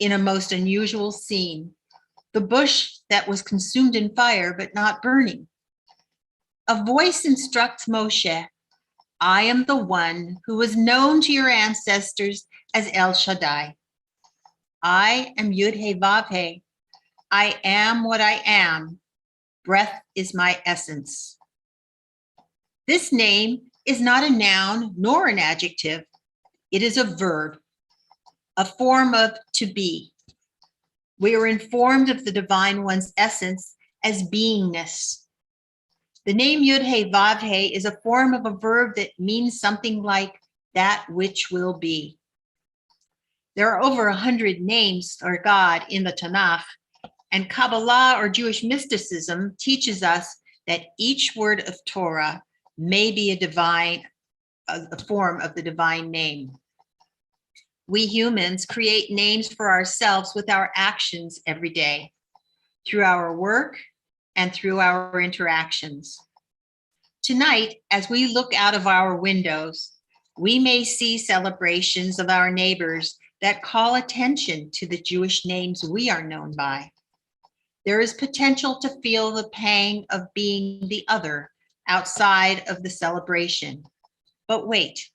in a most unusual scene, the bush that was consumed in fire but not burning. A voice instructs Moshe, I am the one who was known to your ancestors as El Shaddai. I am Yud He Vav He. I am what I am. Breath is my essence. This name is not a noun nor an adjective. It is a verb, a form of to be. We are informed of the divine one's essence as beingness. The name Yud He Vav He is a form of a verb that means something like that which will be. There are over 100 names for God in the Tanakh, and Kabbalah or Jewish mysticism teaches us that each word of Torah may be a form of the divine name. We humans create names for ourselves with our actions every day, through our work and through our interactions. Tonight, as we look out of our windows, we may see celebrations of our neighbors that call attention to the Jewish names we are known by. There is potential to feel the pang of being the other outside of the celebration. But wait,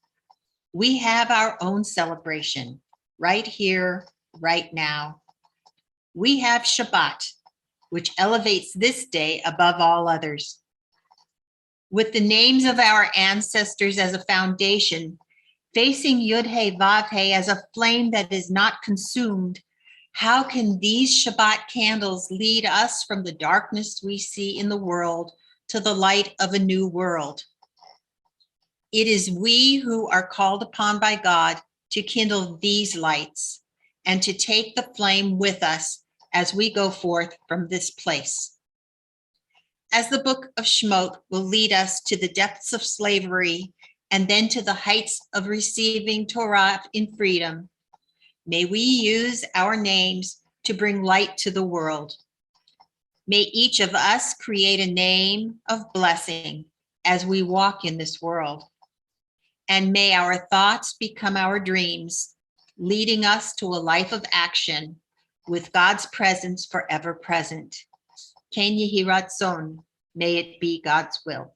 we have our own celebration right here, right now. We have Shabbat, which elevates this day above all others. With the names of our ancestors as a foundation, facing Yud He Vav He as a flame that is not consumed, how can these Shabbat candles lead us from the darkness we see in the world to the light of a new world? It is we who are called upon by God to kindle these lights and to take the flame with us as we go forth from this place. As the book of Shemot will lead us to the depths of slavery and then to the heights of receiving Torah in freedom, may we use our names to bring light to the world. May each of us create a name of blessing as we walk in this world. And may our thoughts become our dreams, leading us to a life of action with God's presence forever present. Ken Yehi Ratzon, may it be God's will.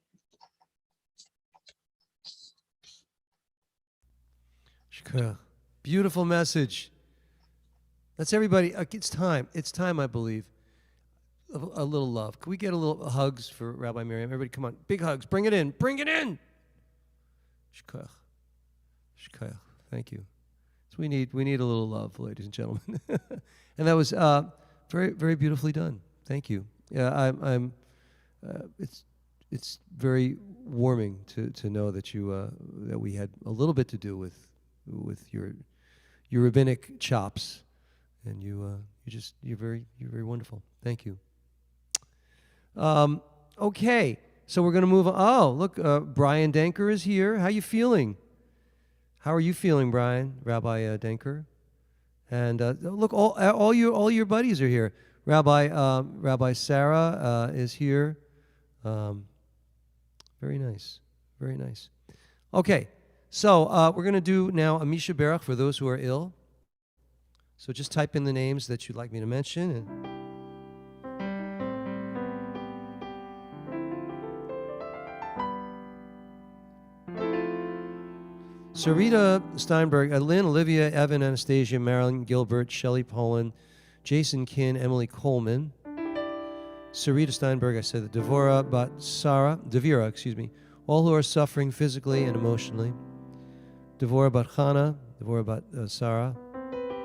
Beautiful message. That's everybody. It's time. It's time, I believe. A little love. Can we get a little hugs for Rabbi Miriam? Everybody, come on. Big hugs. Bring it in. Bring it in. Shkoyach. Shkoyach. Thank you. So we need a little love, ladies and gentlemen. And that was very, very beautifully done. Thank you. Yeah, it's very warming to know that that we had a little bit to do with your rabbinic chops, and you're very wonderful. Thank you. Okay, so we're going to move on. Oh, look, Brian Denker is here. How you feeling? How are you feeling, Brian? Rabbi Denker, and look, all your buddies are here. Rabbi Sarah is here. Very nice, very nice. Okay, so we're going to do now a Misha Berach for those who are ill. So just type in the names that you'd like me to mention. And Sarita Steinberg, Lynn, Olivia, Evan, Anastasia, Marilyn, Gilbert, Shelley Poland, Jason Kinn, Emily Coleman, Sarita Steinberg, I said that, Devira, all who are suffering physically and emotionally. Devora Bat Chana, Devora Bat Sarah,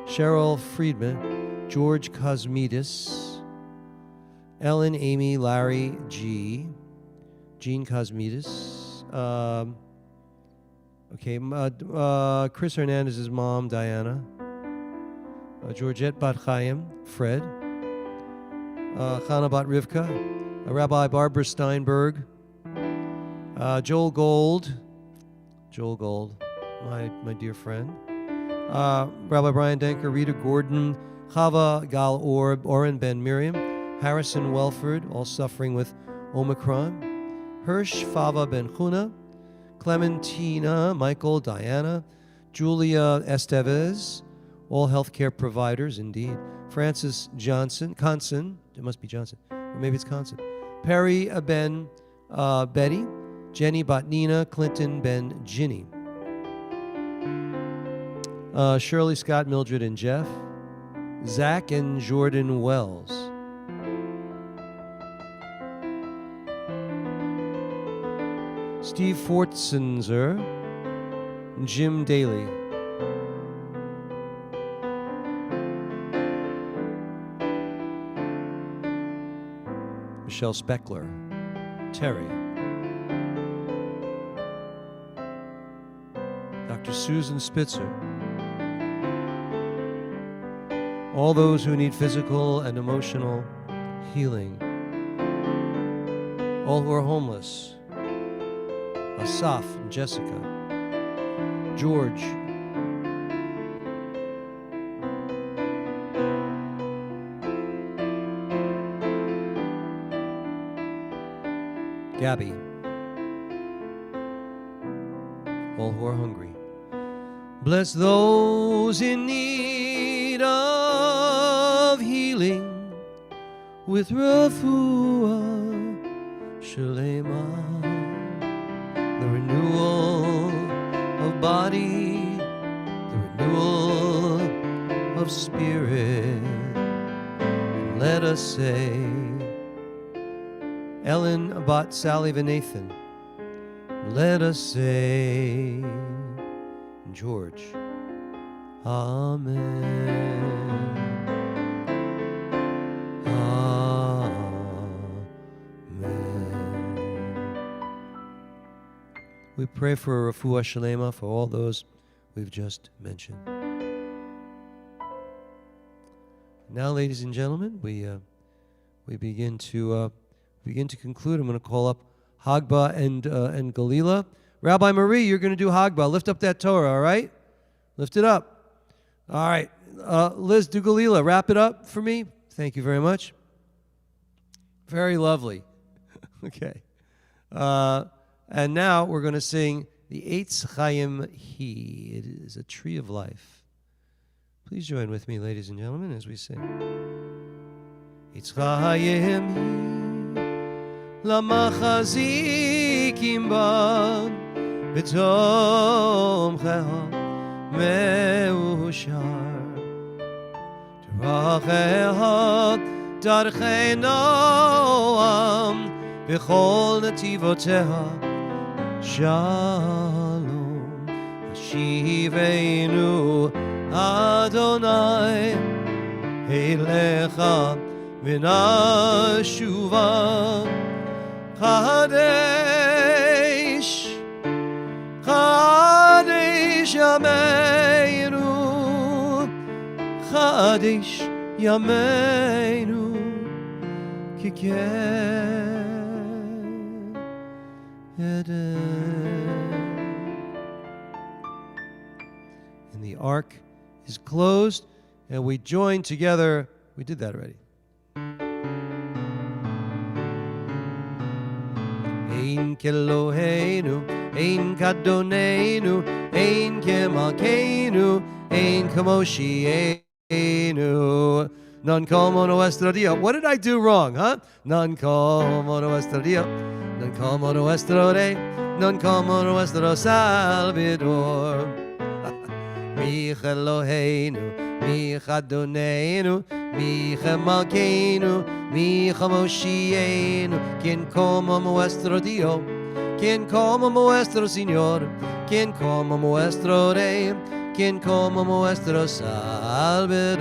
Cheryl Friedman, George Cosmidis, Ellen, Amy, Larry G, Jean Cosmidis, Chris Hernandez's mom, Diana, Georgette Bat Chaim, Fred, Chana Bat Rivka, Rabbi Barbara Steinberg, Joel Gold, my dear friend, Rabbi Brian Denker, Rita Gordon, Chava Gal Orb, Oren Ben Miriam, Harrison Welford, all suffering with Omicron, Hirsch Fava Ben Chuna, Clementina, Michael, Diana, Julia Estevez, all healthcare providers, indeed. Francis Johnson, Conson, it must be Johnson, or maybe it's Conson. Perry Ben Betty, Jenny Botnina, Clinton Ben Ginny. Shirley Scott, Mildred and Jeff. Zach and Jordan Wells. Steve Fortzenzer, Jim Daly. Michelle Speckler, Terry. Dr. Susan Spitzer. All those who need physical and emotional healing. All who are homeless. Asaf and Jessica. George. Gabby. All who are hungry. Bless those in need of healing with refuah shalema, the renewal of body, the renewal of spirit. And let us say, Ellen Bat Sally Vanathan, let us say, George, Amen. We pray for refuah shalema for all those we've just mentioned. Now, ladies and gentlemen, we begin to conclude. I'm going to call up Hagba and Galila. Rabbi Marie, you're going to do Hagba. Lift up that Torah, all right? Lift it up. All right. Liz, do Galila. Wrap it up for me. Thank you very much. Very lovely. Okay. And now we're going to sing the Eitz Chaim Hi. It is a tree of life. Please join with me, ladies and gentlemen, as we sing. Eitz Chaim Hi, lamachazikim ba, b'tom cheha meushar, d'racheha darchei noam, b'chol nativoteha. Shalom, Hashivenu Adonai, Elecha v'nashuva, Chadesh, Chadesh Yameinu, Chadesh Yameinu, Kikeh. And the ark is closed, and we join together. We did that already. Ein keloheinu, ein kadonenu, ein kemalkeinu, ein kamoshienu. Non como nuestro Dios. What did I do wrong, huh? Non como nuestro Dios. Non como nuestro Rey, non como nuestro Salvador. Micha Eloheinu, Micha Adonenu, Micha Malkeinu, Micha Moshienu, quien como nuestro Dios, quien como nuestro Señor, quien como nuestro Rey, quien como nuestro Salvador.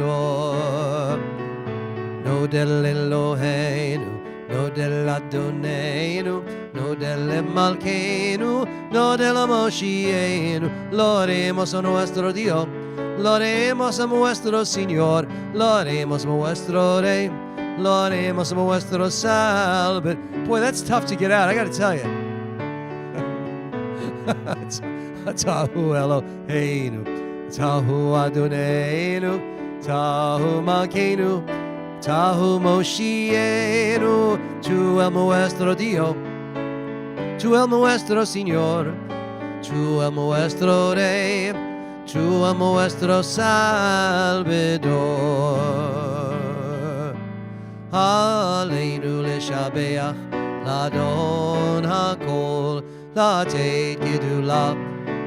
No del Eloheinu, no del Adonenu, no del Malkeinu, no del Moshienu. Lo haremos a nuestro Dios, lo haremos a nuestro Señor, lo haremos a nuestro Rey, lo haremos a nuestro Salvador. Boy, that's tough to get out, I gotta tell you. Tahu Eloheinu, Tahu Adonenu, Tahu Malkeinu, Tahu Moshienu, tu el nuestro Dios, tu el nuestro Señor, tu el nuestro Rey, tu el nuestro Salvador. Aleinu leshabeach, ladon hakol, לתת גדולה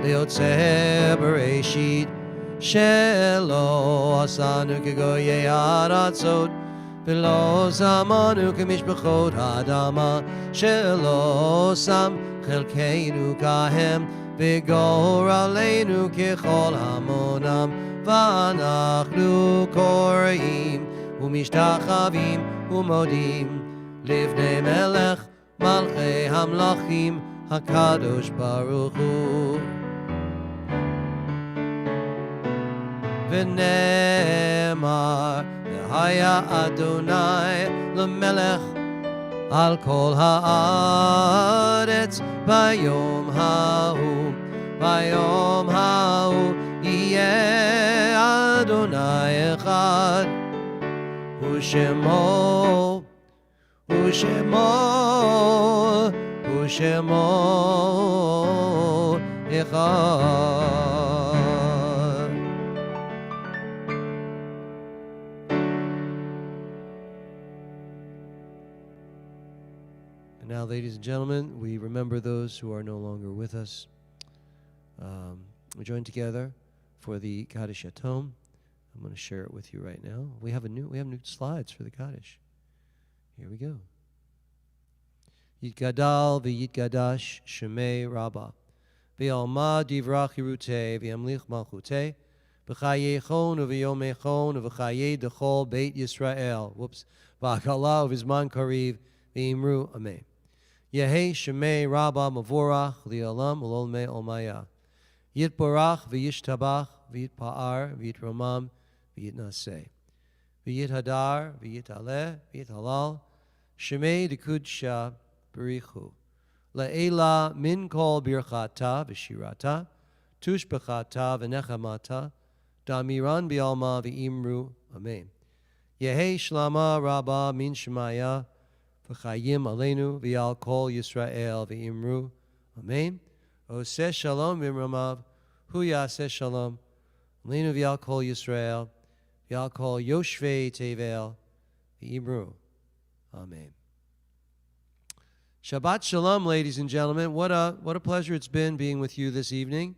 ליוצא בראשית שלא עשנו כגויי הארצות ולא שמנו כמשפחות האדמה שלא שם חלקנו כהם וגורלנו ככל המונם ואנחנו קוראים ומשתחווים ומודים לפני מלך מלכי המלכים HaKadosh Baruch Hu. V'nemar V'haya Adonai L'melech Al Kol Haaretz Bayom Ha'u Bayom Ha'u Yeh Adonai Echad U'shemo U'shemo U'shemo Echad. And now, ladies and gentlemen, we remember those who are no longer with us. We join together for the Kaddish Yatom. I'm going to share it with you right now. We have new slides for the Kaddish. Here we go. Yitgadal v'yitgadash shemei Rabba v'yalma divrach yirutei v'yamlich malchutei v'chayechon v'yomechon v'chayei dechol beit Yisrael v'akala v'zman kariv v'imru amen. Yehei shemei Rabba mavorach li'olam ulolmei olmaya yitborach v'yishtabach v'yitpa'ar v'yitromam v'yitnaseh v'yithadar v'yitaleh v'yithalal shemei dekudsha Berichu. La'ela min kol birchata v'shirata, tushbechata v'nechamata, damiran bi'alma v'imru, amen. Yehei shlama rabba min shemaya, v'chayim aleinu v'yal kol Yisrael v'imru, amen. Oseh shalom v'imramav, hu yaseh shalom, aleinu v'yal kol Yisrael, v'yal kol yoshvei tevel, v'imru, amen. Shabbat Shalom, ladies and gentlemen. What a pleasure it's been being with you this evening.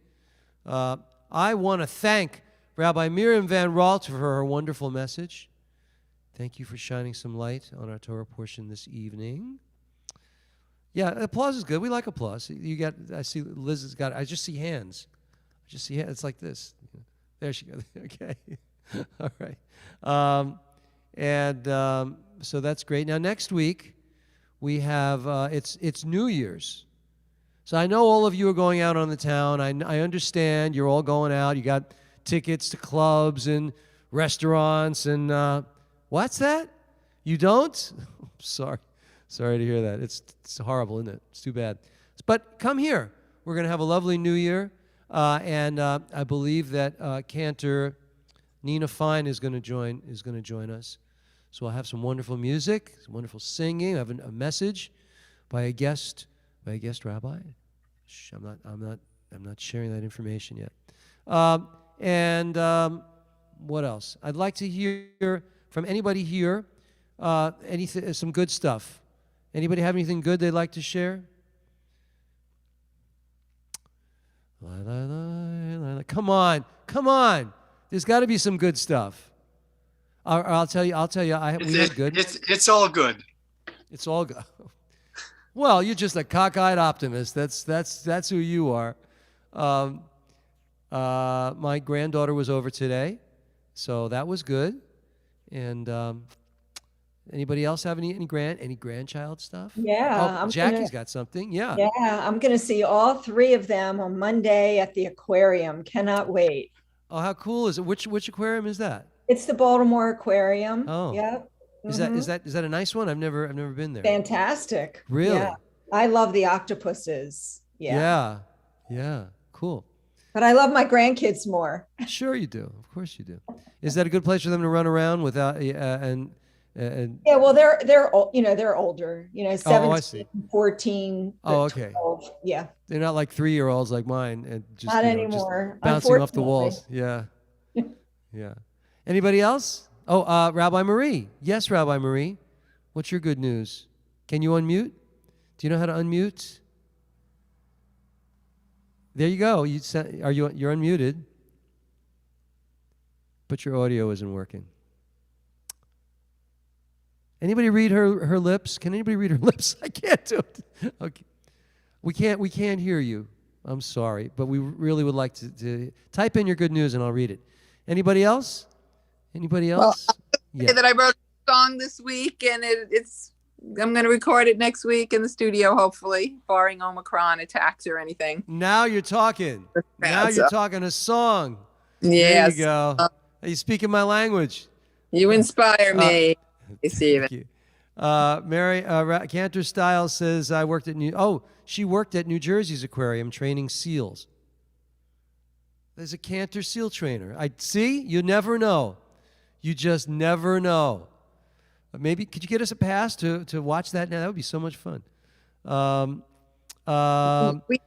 I want to thank Rabbi Miriam Van Ralt for her wonderful message. Thank you for shining some light on our Torah portion this evening. Yeah, applause is good. We like applause. I see Liz has got, I just see hands. It's like this. There she goes. Okay. All right. So that's great. Now, next week, we have, it's New Year's. So I know all of you are going out on the town. I understand you're all going out. You got tickets to clubs and restaurants and, what's that? You don't? Sorry to hear that. It's horrible, isn't it? It's too bad. But come here. We're going to have a lovely New Year. And I believe that Cantor Nina Fine is going to join us. So we'll have some wonderful music, some wonderful singing. I have a message by a guest rabbi. Shh, I'm not sharing that information yet. What else? I'd like to hear from anybody here. Some good stuff. Anybody have anything good they'd like to share? Come on, Come on. There's got to be some good stuff. I'll tell you. We had good. It's all good. It's all good. Well, you're just a cockeyed optimist. That's who you are. My granddaughter was over today, so that was good. And anybody else have any grandchild stuff? Yeah, Jackie's got something. Yeah. Yeah, I'm going to see all three of them on Monday at the aquarium. Cannot wait. Oh, how cool is it? Which aquarium is that? It's the Baltimore Aquarium. Oh. Yep. Is that a nice one? I've never been there. Fantastic. Really? Yeah. I love the octopuses. Yeah. Yeah. Cool. But I love my grandkids more. Sure you do. Of course you do. Is that a good place for them to run around without and yeah, well, they're older, 17, 14. Oh, okay. 12. Yeah. They're not like 3-year-olds like mine and just, Not just anymore. bouncing off the walls. Yeah. Yeah. Anybody else? Oh, Rabbi Marie. Yes, Rabbi Marie. What's your good news? Can you unmute? Do you know how to unmute? There you go. You're unmuted, but your audio isn't working. Anybody read her lips? Can anybody read her lips? I can't do it. Okay. We can't hear you. I'm sorry, but we really would like to type in your good news and I'll read it. Anybody else? Anybody else? Well, that I wrote a song this week, and I'm going to record it next week in the studio, hopefully, barring Omicron attacks or anything. Now you're talking. Now you're talking a song. Yes. There you go. Are you speaking my language? You inspire me. Thank you. Mary Cantor Stiles says, she worked at New Jersey's aquarium training seals. There's a Cantor seal trainer. You never know. You just never know. Maybe could you get us a pass to watch that now? That would be so much fun.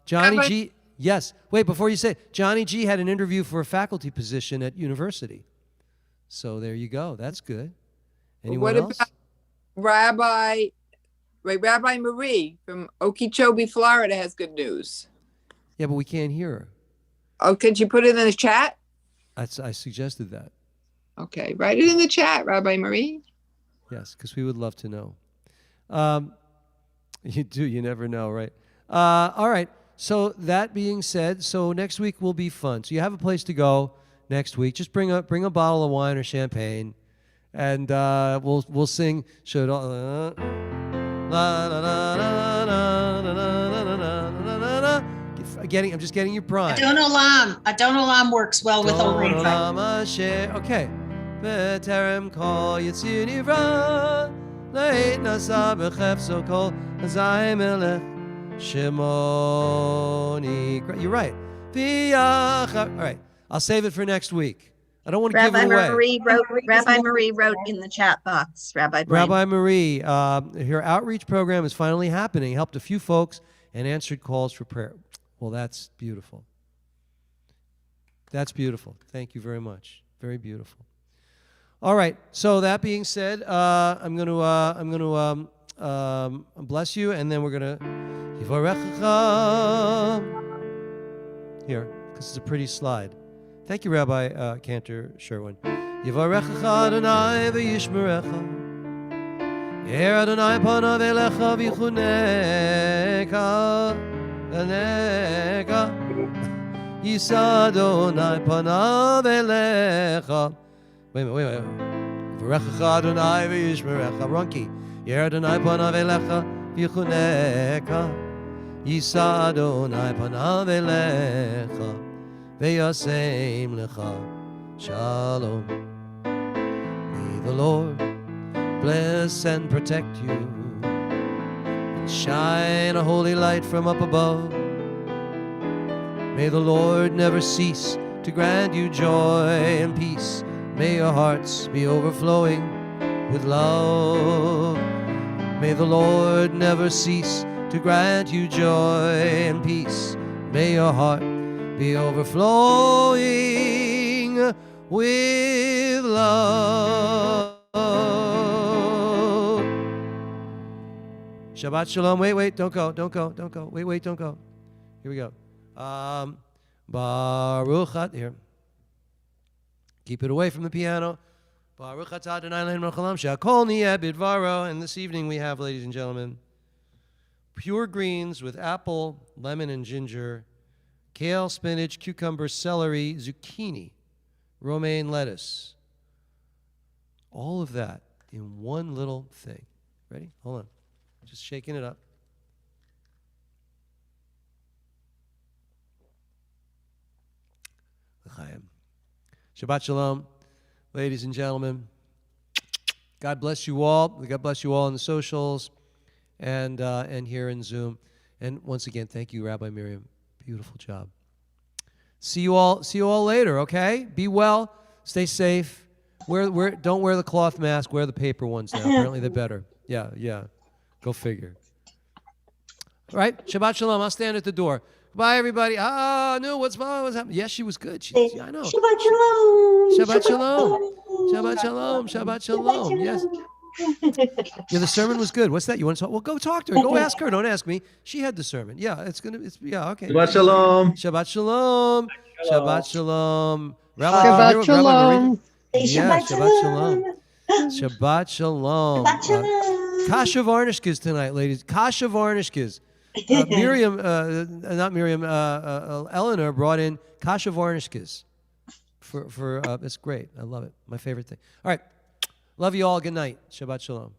Johnny G. Yes. Wait, before you say it, Johnny G had an interview for a faculty position at university. So there you go. That's good. Anyone else? About Rabbi Marie from Okeechobee, Florida has good news. Yeah, but we can't hear her. Oh, could you put it in the chat? I suggested that. Okay, write it in the chat, Rabbi Marie. Yes, because we would love to know. You do. You never know, right? All right. So that being said, next week will be fun. So you have a place to go next week. Just bring a bottle of wine or champagne, and we'll sing. I'm just getting you primed. Adon Olam works well with Olam. Okay. B'terem kol yitzir nivra, leit nasa b'chefso kol hazai melech shimoni. You're right. All right. I'll save it for next week. I don't want to give it away. Rabbi Marie wrote in the chat box. Rabbi Marie, her outreach program is finally happening. Helped a few folks and answered calls for prayer. Well, that's beautiful. That's beautiful. Thank you very much. Very beautiful. All right. So that being said, I'm going to bless you, and then we're going to here, because it's a pretty slide. Thank you, Rabbi Cantor Sherwin. Yivarechecha Adonai v'yishmerecha, Yer Adonai panav elecha v'yichuneka, Yisa Adonai panav elecha. Wait a minute. Yivarechecha Adonai v'yishmerecha. Ronki. Yer Adonai panav elecha v'yichuneka, Yisa Adonai panav elecha, V'yasem lecha shalom. May the Lord bless and protect you, and shine a holy light from up above. May the Lord never cease to grant you joy and peace. May your hearts be overflowing with love. May the Lord never cease to grant you joy and peace. May your heart be overflowing with love. Shabbat Shalom. Wait, don't go. Wait, don't go. Here we go. Baruch here. Keep it away from the piano. Baruch atah Adonai Eloheinu melech haolam she'akol niyeh bidvaro. And this evening we have, ladies and gentlemen, pure greens with apple, lemon, and ginger, kale, spinach, cucumber, celery, zucchini, romaine lettuce. All of that in one little thing. Ready? Hold on. Just shaking it up. L'chaim. Shabbat Shalom, ladies and gentlemen. God bless you all. God bless you all on the socials and here in Zoom. And once again, thank you, Rabbi Miriam. Beautiful job. See you all later, okay? Be well. Stay safe. Don't wear the cloth mask. Wear the paper ones now. Apparently they're better. Yeah. Go figure. All right? Shabbat Shalom. I'll stand at the door. Bye, everybody. No, what's happening? Yes, she was good. I know. Shabbat Shalom. Shabbat Shalom. Shabbat Shalom. Shabbat Shalom. Yes. Yeah, the sermon was good. What's that? You want to talk? Well, go talk to her. Go ask her. Don't ask me. She had the sermon. Yeah, okay. Shabbat Shalom. Shabbat Shalom. Shabbat Shalom. Shabbat Shalom. Yeah, Shabbat Shalom. Shabbat Shalom. Kasha Varnishkas tonight, ladies. Kasha Varnishkas. Miriam, not Miriam, Eleanor brought in Kasha Varnishkas. It's great. I love it. My favorite thing. All right. Love you all. Good night. Shabbat Shalom.